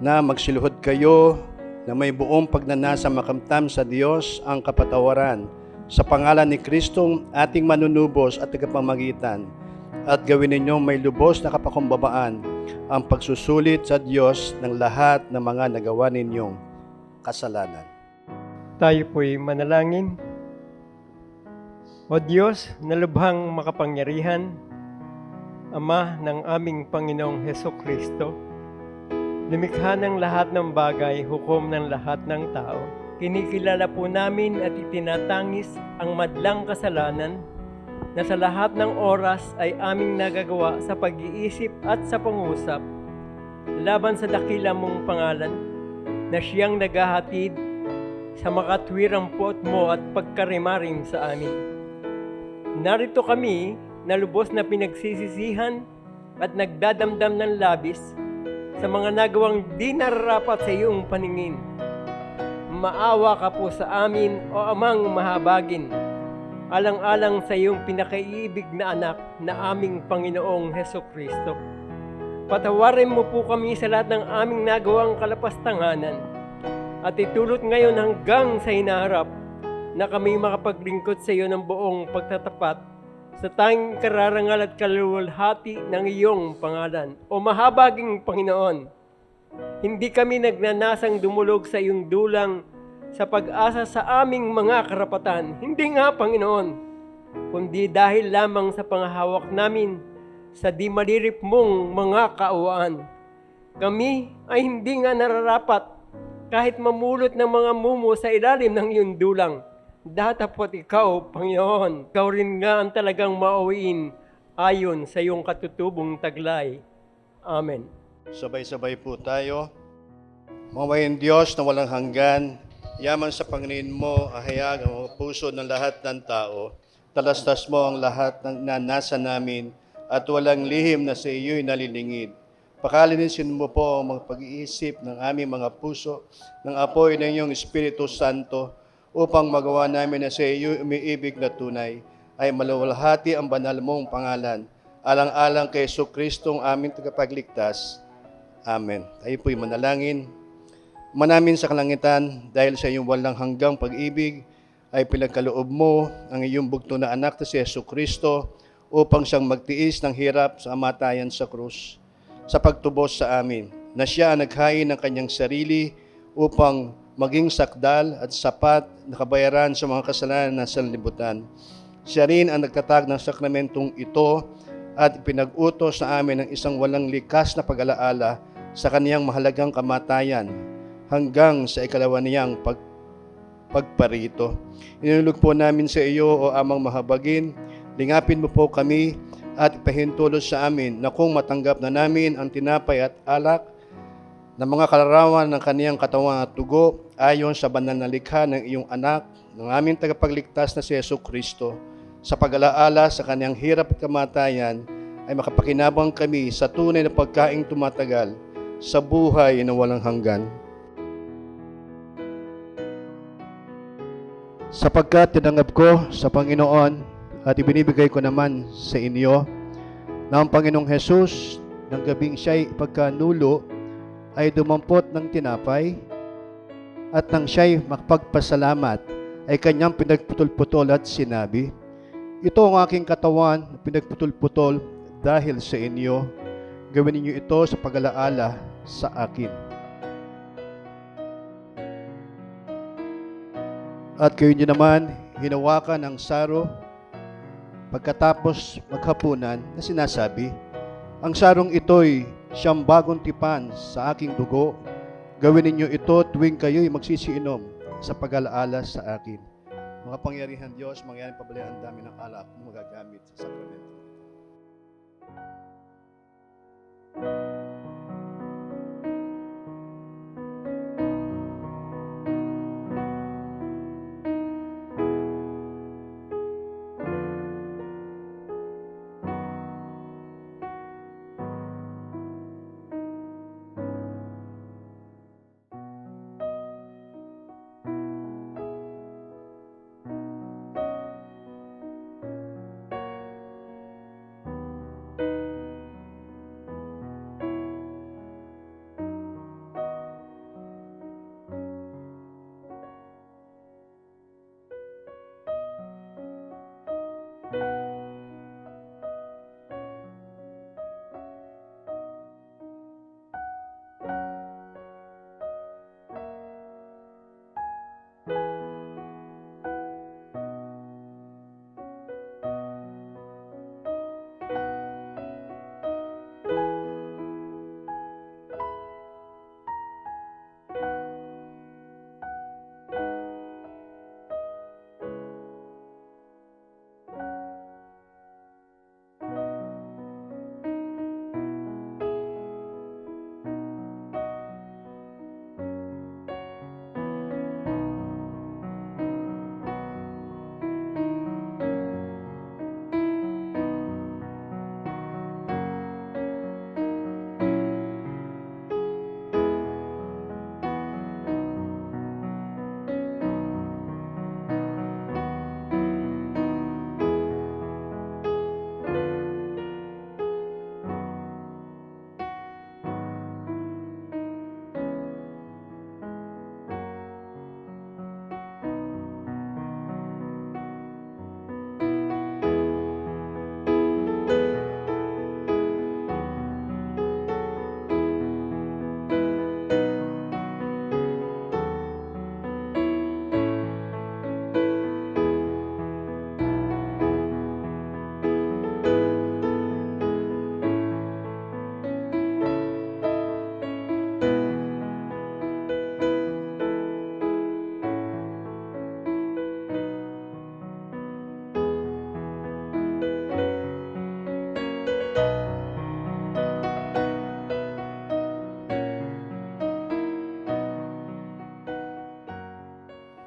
Speaker 8: Na magsiluhod kayo na may buong pagnanasa makamtam sa Diyos ang kapatawaran sa pangalan ni Kristong ating manunubos at tagapamagitan, at gawin ninyong may lubos na kapakumbabaan ang pagsusulit sa Diyos ng lahat ng mga nagawa ninyong kasalanan.
Speaker 7: Tayo po'y manalangin. O Diyos na lubhang makapangyarihan, Ama ng aming Panginoong Hesukristo, lumikha ng lahat ng bagay, hukom ng lahat ng tao. Kinikilala po namin at itinatangis ang madlang kasalanan na sa lahat ng oras ay aming nagagawa sa pag-iisip at sa pangusap laban sa dakila mong pangalan na siyang naghahatid sa makatwirang puot mo at pagkarimarim sa amin. Narito kami na lubos na pinagsisisihan at nagdadamdam ng labis sa mga nagawang di nararapat sa iyong paningin. Maawa ka po sa amin, o Amang mahabagin, alang-alang sa iyong pinakaiibig na anak na aming Panginoong Hesukristo. Patawarin mo po kami sa lahat ng aming nagawang kalapastanganan at itulot ngayon hanggang sa hinaharap na kami makapaglingkod sa iyo ng buong pagtatapat sa tanging kararangal at kaluwalhati ng iyong pangalan. O mahabaging Panginoon, hindi kami nagnanasang dumulog sa iyong dulang sa pag-asa sa aming mga karapatan. Hindi nga, Panginoon, kundi dahil lamang sa panghahawak namin sa di malirip mong mga kaawaan. Kami ay hindi nga nararapat kahit mamulot ng mga mumo sa ilalim ng iyong dulang. Datapot ikaw, Panginoon, ikaw rin nga ang talagang mauwiin ayon sa iyong katutubong taglay. Amen.
Speaker 8: Sabay-sabay po tayo. Mawain Diyos na walang hanggan, yaman sa Panginoon mo, ahayag ang mga puso ng lahat ng tao. Talastas mo ang lahat ng nasa namin at walang lihim na sa iyo'y nalilingid. Pakalinisin mo po ang mga pag-iisip ng aming mga puso ng apoy ng iyong Espiritu Santo upang magawa namin na sa iyo umiibig na tunay ay maluwalhati ang banal mong pangalan alang-alang kay Jesucristo ang aming tagapagligtas. Amen. Tayo po'y manalangin. Manamin sa kalangitan, dahil sa iyong walang hanggang pag-ibig, ay pinagkaloob mo ang iyong bugto na anak na si Jesucristo upang siyang magtiis ng hirap sa kamatayan sa krus. sa pagtubos sa amin, na siya ang naghain ng kanyang sarili upang maging sakdal at sapat na kabayaran sa mga kasalanan ng sanlibutan. Siya rin ang nagtatag ng sakramentong ito at pinag-utos sa amin ng isang walang likas na pag-alaala sa kaniyang mahalagang kamatayan hanggang sa ikalawa niyang pagparito. Inulog po namin sa iyo, O Amang Mahabagin, lingapin mo po kami at ipahintulos sa amin na kung matanggap na namin ang tinapay at alak na mga kalarawan ng kaniyang katawan at dugo ayon sa banal na likha ng iyong anak, ng aming tagapagligtas na si Jesucristo, sa pag-alaala sa kaniyang hirap at kamatayan, ay makapakinabang kami sa tunay na pagkaing tumatagal sa buhay na walang hanggan. Sapagkat tinanggap ko sa Panginoon at ibinibigay ko naman sa inyo na ang Panginoong Hesus ng gabing siya'y ipagkanulo ay dumampot ng tinapay at nang siya'y makapagpasalamat ay kanyang pinagputol-putol at sinabi, ito ang aking katawan na pinagputol-putol dahil sa inyo. Gawin ninyo ito sa pag-alaala sa akin. At kayo niyo naman hinawakan ang saro pagkatapos maghapunan na sinasabi, ang sarong ito'y siyang bagong tipan sa aking dugo. Gawin ninyo ito tuwing kayo'y magsisiinom sa pag-alaala sa akin. Mga pangyarihan Diyos, mangyaring pabalian ang dami ng alak na magagamit sa sakramento.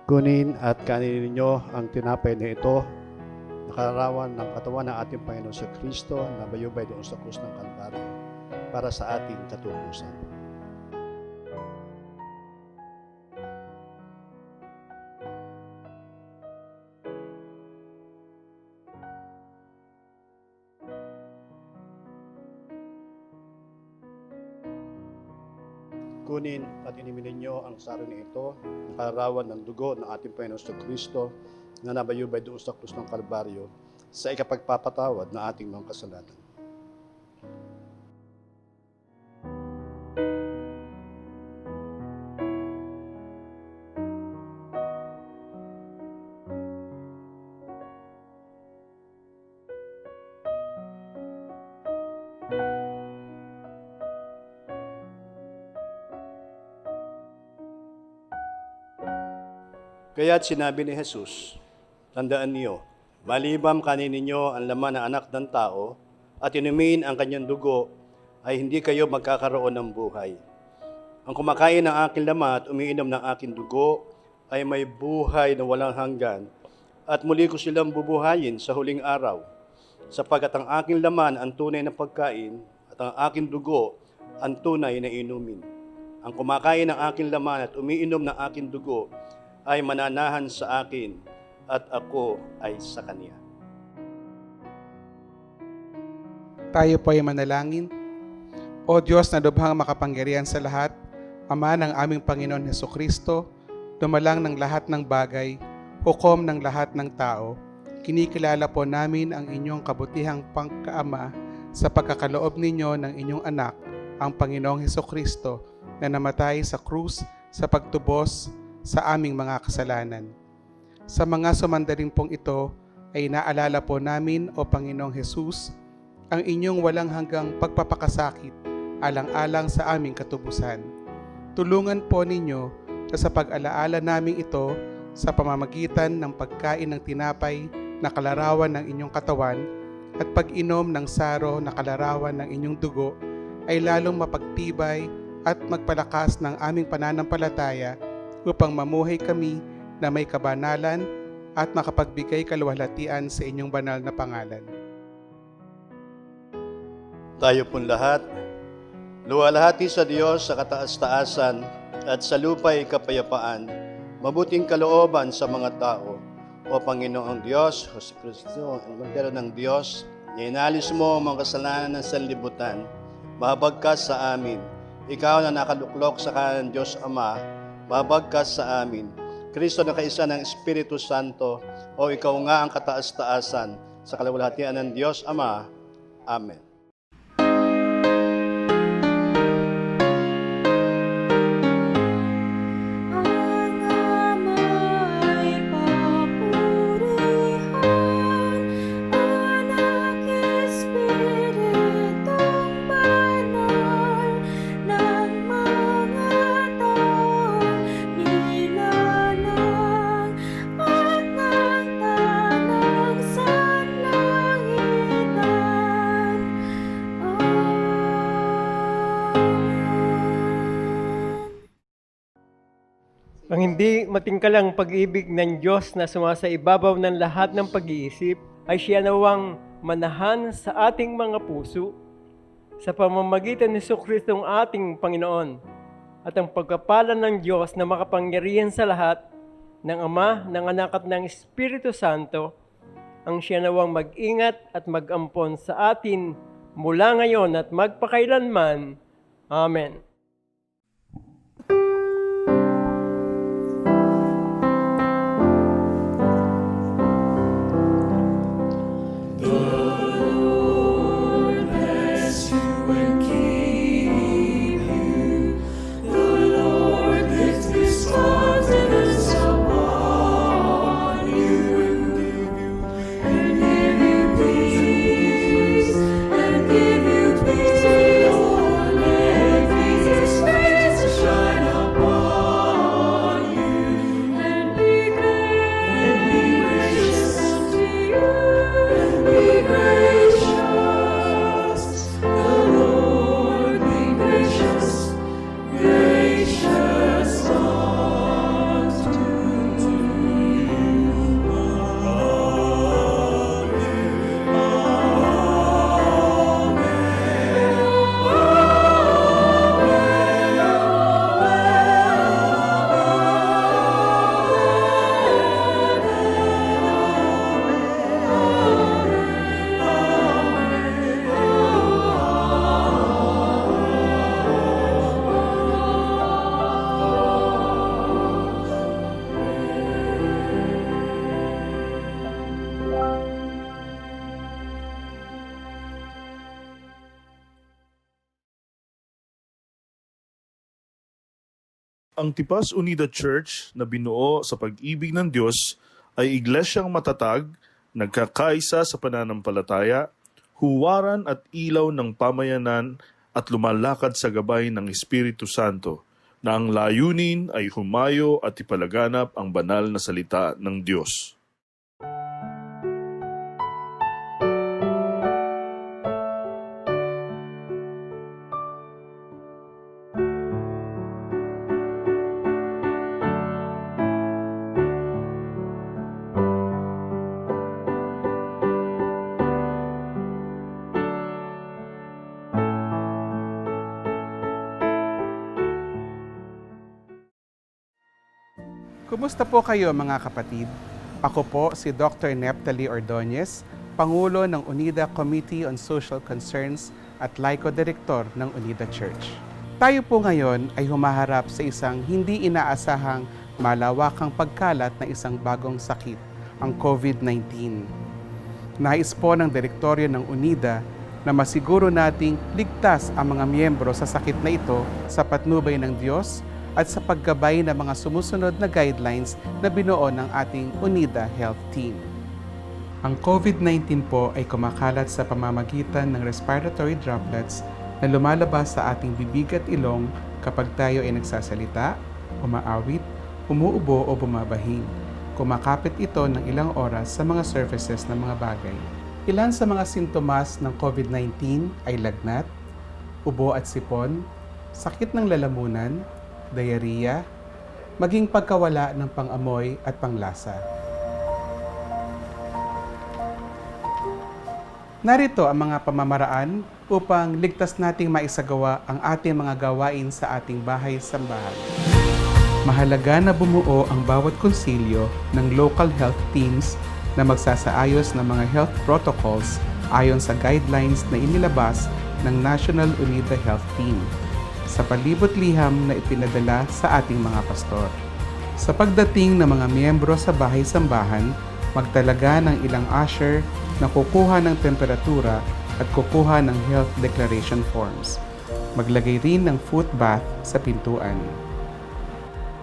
Speaker 8: Kunin at kanin ninyo ang tinapay na ito, nakalarawan ng katawan ng ating Panginoon sa Kristo na bayubay doon sa krus ng Kalbaryo para sa ating katubusan. Kunin at inimin ninyo ang saro na ito, nakalarawan ng dugo ng ating Panginoon sa Kristo na nabayubay doon sa krus ng Kalbaryo sa ikapagpapatawad ng ating mga kasalanan. Kaya't sinabi ni Jesus, tandaan niyo, malibam kanin ninyo ang laman ng anak ng tao at inumin ang kanyang dugo, ay hindi kayo magkakaroon ng buhay. Ang kumakain ng aking laman at umiinom ng aking dugo ay may buhay na walang hanggan at muli ko silang bubuhayin sa huling araw. Sapagkat ang aking laman ang tunay na pagkain at ang aking dugo ang tunay na inumin. Ang kumakain ng aking laman at umiinom ng aking dugo ay mananahan sa akin at ako ay sa Kanya.
Speaker 9: Tayo po ay manalangin. O Diyos na lubhang makapangyarihan sa lahat, Ama ng aming Panginoon Hesukristo, dumalang ng lahat ng bagay, hukom ng lahat ng tao, kinikilala po namin ang inyong kabutihang pangkaama sa pagkakaloob ninyo ng inyong anak, ang Panginoong Hesukristo, na namatay sa krus sa pagtubos sa aming mga kasalanan. Sa mga sumandaling pong ito ay naalala po namin, O Panginoong Hesus, ang inyong walang hanggang pagpapakasakit alang-alang sa aming katubusan. Tulungan po ninyo na sa pag-alaala namin ito sa pamamagitan ng pagkain ng tinapay na kalarawan ng inyong katawan at pag-inom ng saro na kalarawan ng inyong dugo ay lalong mapagtibay at magpalakas ng aming pananampalataya upang mamuhay kami na may kabanalan at makapagbigay kaluwalhatian sa inyong banal na pangalan.
Speaker 8: Tayo pong lahat, luwalhati sa Diyos sa kataas-taasan at sa lupa'y kapayapaan, mabuting kalooban sa mga tao. O Panginoong Diyos, Jose Cristo, ang Bangkero ng Diyos, inalis mo ang mga kasalanan ng sanlibutan, mabagkas sa amin. Ikaw na nakaluklok sa kanan ng Diyos Ama, mabagkas sa amin. Kristo na kaisa ng Espiritu Santo, o ikaw nga ang kataas-taasan sa kaluwalhatian ng Diyos Ama. Amen.
Speaker 5: Ang Ama'y papurihan, Anak, Espiritong Banal, ng mga taong nilalang at ng tanang sanlangitan.
Speaker 7: Ang hindi matingkalang pag-ibig ng Diyos na sumasaibabaw ng lahat ng pag-iisip ay siya nawang manahan sa ating mga puso sa pamamagitan ni Jesucristo ang ating Panginoon at ang pagkapalan ng Diyos na makapangyarihan sa lahat ng Ama, ng Anak at ng Espiritu Santo ang siya nawang mag-ingat at mag-ampon sa atin mula ngayon at magpakailanman. Amen.
Speaker 3: Ang Tipas Unida Church na binuo sa pag-ibig ng Diyos ay iglesyang matatag, nagkakaisa sa pananampalataya, huwaran at ilaw ng pamayanan at lumalakad sa gabay ng Espiritu Santo. na ang layunin ay humayo at ipalaganap ang banal na salita ng Diyos.
Speaker 9: Kumusta po kayo mga kapatid? Ako po si Dr. Neptali Ordonez, Pangulo ng UNIDA Committee on Social Concerns at Laiko Director ng UNIDA Church. Tayo po ngayon ay humaharap sa isang hindi inaasahang malawakang pagkalat na isang bagong sakit, ang COVID-19. Nais po ng direktoryo ng UNIDA na masiguro nating ligtas ang mga miyembro sa sakit na ito sa patnubay ng Diyos at sa paggabay ng mga sumusunod na guidelines na binuo ng ating UNIDA Health Team. Ang COVID-19 po ay kumakalat sa pamamagitan ng respiratory droplets na lumalabas sa ating bibig at ilong kapag tayo ay nagsasalita, umaawit, umuubo o bumabahing. Kumakapit ito ng ilang oras sa mga surfaces ng mga bagay. Ilan sa mga sintomas ng COVID-19 ay lagnat, ubo at sipon, sakit ng lalamunan, diarrhea, maging pagkawala ng pang-amoy at panglasa. Narito ang mga pamamaraan upang ligtas nating maisagawa ang ating mga gawain sa ating bahay-sambahan. Mahalaga na bumuo ang bawat konsilyo ng local health teams na magsasaayos ng mga health protocols ayon sa guidelines na inilabas ng National UNIDA Health Team sa palibot-liham na ipinadala sa ating mga pastor. Sa pagdating ng mga miyembro sa bahay-sambahan, magtalaga ng ilang usher na kukuha ng temperatura at kukuha ng health declaration forms. Maglagay rin ng foot bath sa pintuan.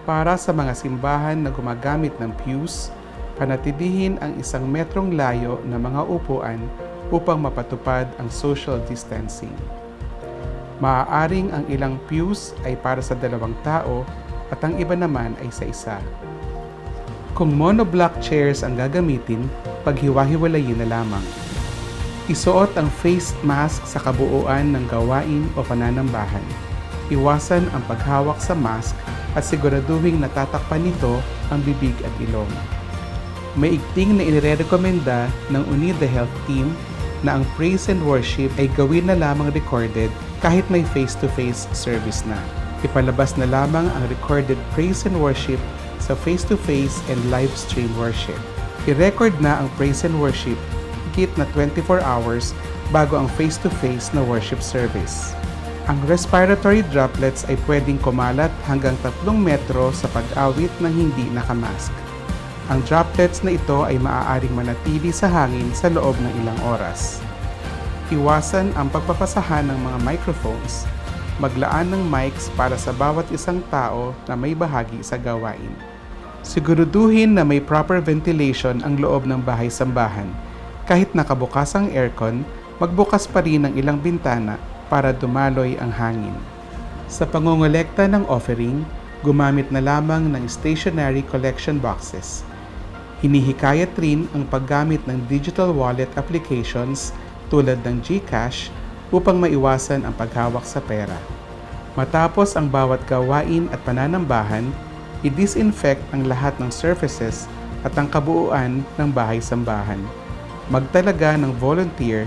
Speaker 9: Para sa mga simbahan na gumagamit ng pews, panatilihin ang 1 metrong layo na mga upuan upang mapatupad ang social distancing. Maaaring ang ilang pews ay para sa 2 tao at ang iba naman ay sa isa. Kung monoblock chairs ang gagamitin, paghiwa-hiwalayin na lamang. Isuot ang face mask sa kabuuan ng gawain o pananambahan. Iwasan ang paghawak sa mask at siguraduhing natatakpan nito ang bibig at ilong. May igting na inirekomenda ng UNIDA Health Team na ang praise and worship ay gawin na lamang recorded kahit may face-to-face service na. Ipalabas na lamang ang recorded praise and worship sa face-to-face and live stream worship. I-record na ang praise and worship higit na 24 hours bago ang face-to-face na worship service. Ang respiratory droplets ay pwedeng kumalat hanggang 3 metro sa pag-awit ng hindi nakamask. Ang droplets na ito ay maaaring manatili sa hangin sa loob ng ilang oras. Iwasan ang pagpapasahan ng mga microphones. Maglaan ng mics para sa bawat isang tao na may bahagi sa gawain. Siguraduhin na may proper ventilation ang loob ng bahay-sambahan. Kahit nakabukas ang aircon, magbukas pa rin ang ilang bintana para dumaloy ang hangin. Sa pangongolekta ng offering, gumamit na lamang ng stationary collection boxes. Hinihikayat rin ang paggamit ng digital wallet applications tulad ng GCash upang maiwasan ang paghawak sa pera. Matapos ang bawat gawain at pananambahan, i-disinfect ang lahat ng surfaces at ang kabuuan ng bahay-sambahan. Magtalaga ng volunteer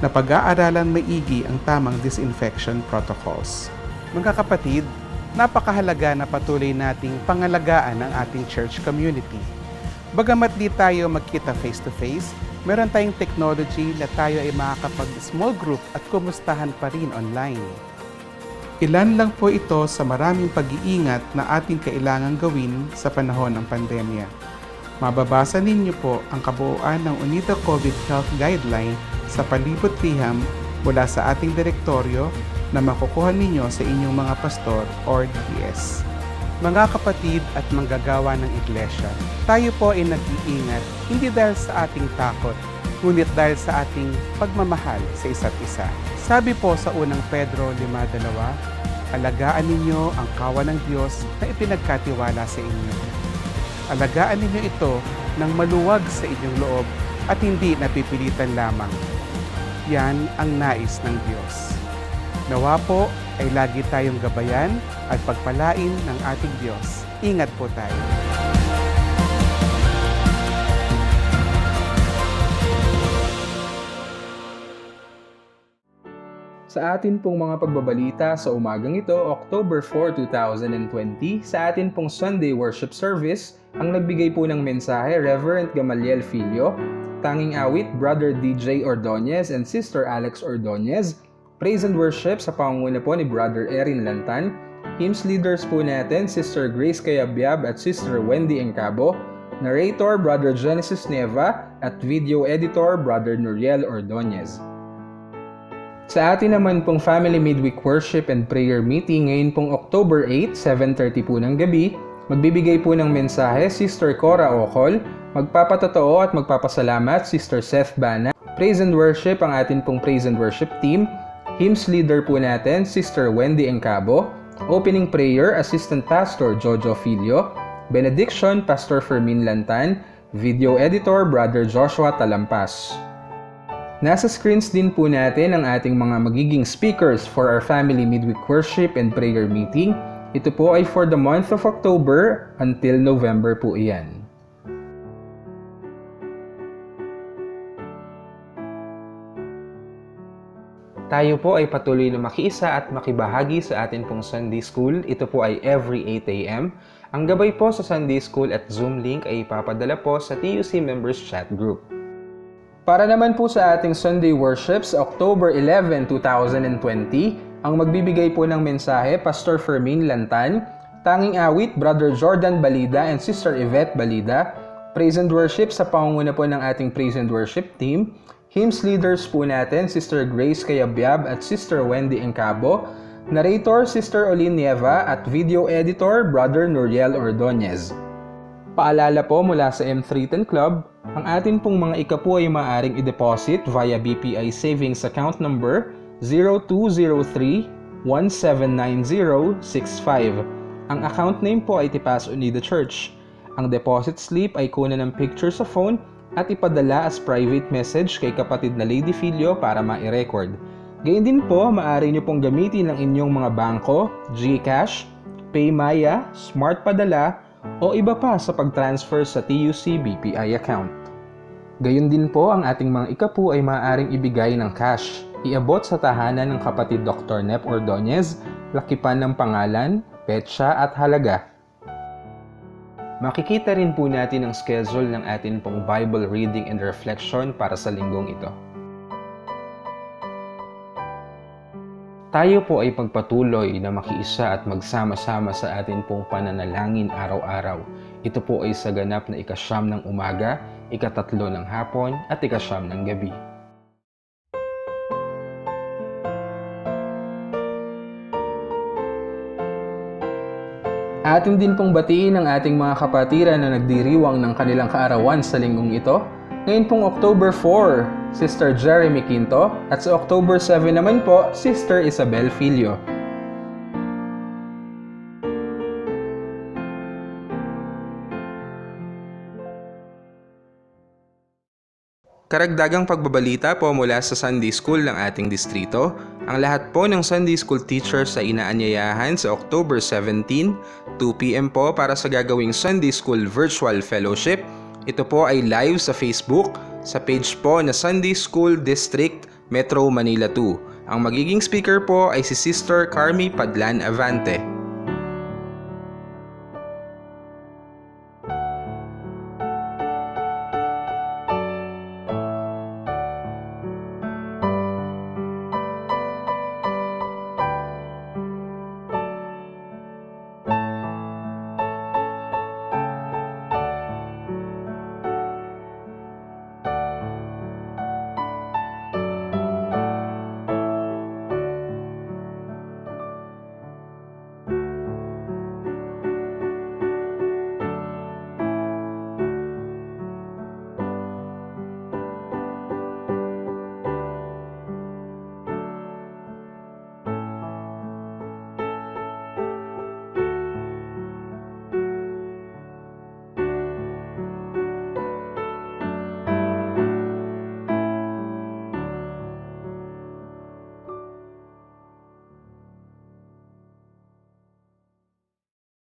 Speaker 9: na pag-aaralan maigi ang tamang disinfection protocols. Mga kapatid, napakahalaga na patuloy nating pangalagaan ang ating church community. Bagamat di tayo magkita face-to-face, meron tayong technology na tayo ay makakapag-small group at kumustahan pa rin online. Ilan lang po ito sa maraming pag-iingat na ating kailangang gawin sa panahon ng pandemya. Mababasa ninyo po ang kabuuan ng UNIDA COVID Health Guideline sa palibot-liham mula sa ating direktoryo na makukuha ninyo sa inyong mga pastor or DPS. Mga kapatid at manggagawa ng iglesia, tayo po ay nag-iingat hindi dahil sa ating takot, ngunit dahil sa ating pagmamahal sa isa't isa. Sabi po sa unang Pedro 5:2, Alagaan ninyo ang kawan ng Diyos na ipinagkatiwala sa inyo. Alagaan ninyo ito ng maluwag sa inyong loob at hindi napipilitan lamang. Yan ang nais ng Diyos. Nawa po ay lagi tayong gabayan at pagpalain ng ating Diyos. Ingat po tayo.
Speaker 10: Sa atin pong mga pagbabalita sa umagang ito, October 4, 2020, sa atin pong Sunday Worship Service, ang nagbigay po ng mensahe, Reverend Gamaliel Filio, tanging awit, Brother DJ Ordonez and Sister Alex Ordonez, praise and worship sa pangunguna po ni Brother Erin Lantan, hymns leaders po natin, Sister Grace Cayabyab at Sister Wendy Encabo, narrator, Brother Genesis Neva, at video editor, Brother Nuriel Ordonez. Sa atin naman pong Family Midweek Worship and Prayer Meeting ngayon pong October 8, 7:30 po ng gabi, magbibigay po ng mensahe Sister Cora Ocol, magpapatotoo at magpapasalamat Sister Seth Bana, praise and worship ang atin pong praise and worship team, hymns leader po natin Sister Wendy Encabo, opening prayer Assistant Pastor Jojo Filio, benediction Pastor Fermin Lantan, video editor Brother Joshua Talampas. Nasa screens din po natin ang ating mga magiging speakers for our Family Midweek Worship and Prayer Meeting. Ito po ay for the month of October until November po iyan. Tayo po ay patuloy na makiisa at makibahagi sa atin pong Sunday School. Ito po ay every 8 a.m. Ang gabay po sa Sunday School at Zoom link ay ipapadala po sa TUC Members Chat Group. Para naman po sa ating Sunday Worship sa October 11, 2020, ang magbibigay po ng mensahe, Pastor Fermin Lantan, tanging awit, Brother Jordan Balida and Sister Yvette Balida, praise and worship sa pangunguna po ng ating praise and worship team, hymns leaders po natin, Sister Grace Cayabyab at Sister Wendy Encabo, narrator, Sister Olin Nieva at video editor, Brother Nuriel Ordonez. Paalala po mula sa M310 Club, ang atin pong mga ikapu ay maaaring i-deposit via BPI Savings Account Number 0203-179065. Ang account name po ay Tipas Unida Church. Ang deposit slip ay kunan ng picture sa phone at ipadala as private message kay kapatid na Lady Filio para ma-record. Gayun din po, maaari nyo pong gamitin ang inyong mga bangko, GCash, PayMaya, Smart Padala, o iba pa sa pag-transfer sa TUC BPI account. Gayun din po, ang ating mga ikapu ay maaaring ibigay ng cash. Iabot sa tahanan ng kapatid Dr. Nep Ordonez, lakipan ng pangalan, petsa at halaga. Makikita rin po natin ang schedule ng atin pong Bible reading and reflection para sa linggong ito. Tayo po ay pagpatuloy na makiisa at magsama-sama sa atin pong pananalangin araw-araw. Ito po ay sa ganap na ika-9 ng umaga, ika-3 ng hapon at ika-9 ng gabi. Atin din pong batiin ang ating mga kapatiran na nagdiriwang ng kanilang kaarawan sa linggong ito. Ngayon pong October 4, Sister Jeremy Quinto, at sa October 7 naman po, Sister Isabel Filio. Karagdagang pagbabalita po mula sa Sunday School ng ating distrito. Ang lahat po ng Sunday School teachers ay inaanyayahan sa October 17, 2 p.m. po para sa gagawing Sunday School Virtual Fellowship. Ito po ay live sa Facebook, sa page po na Sunday School District Metro Manila 2. Ang magiging speaker po ay si Sister Carmi Padlan Avante.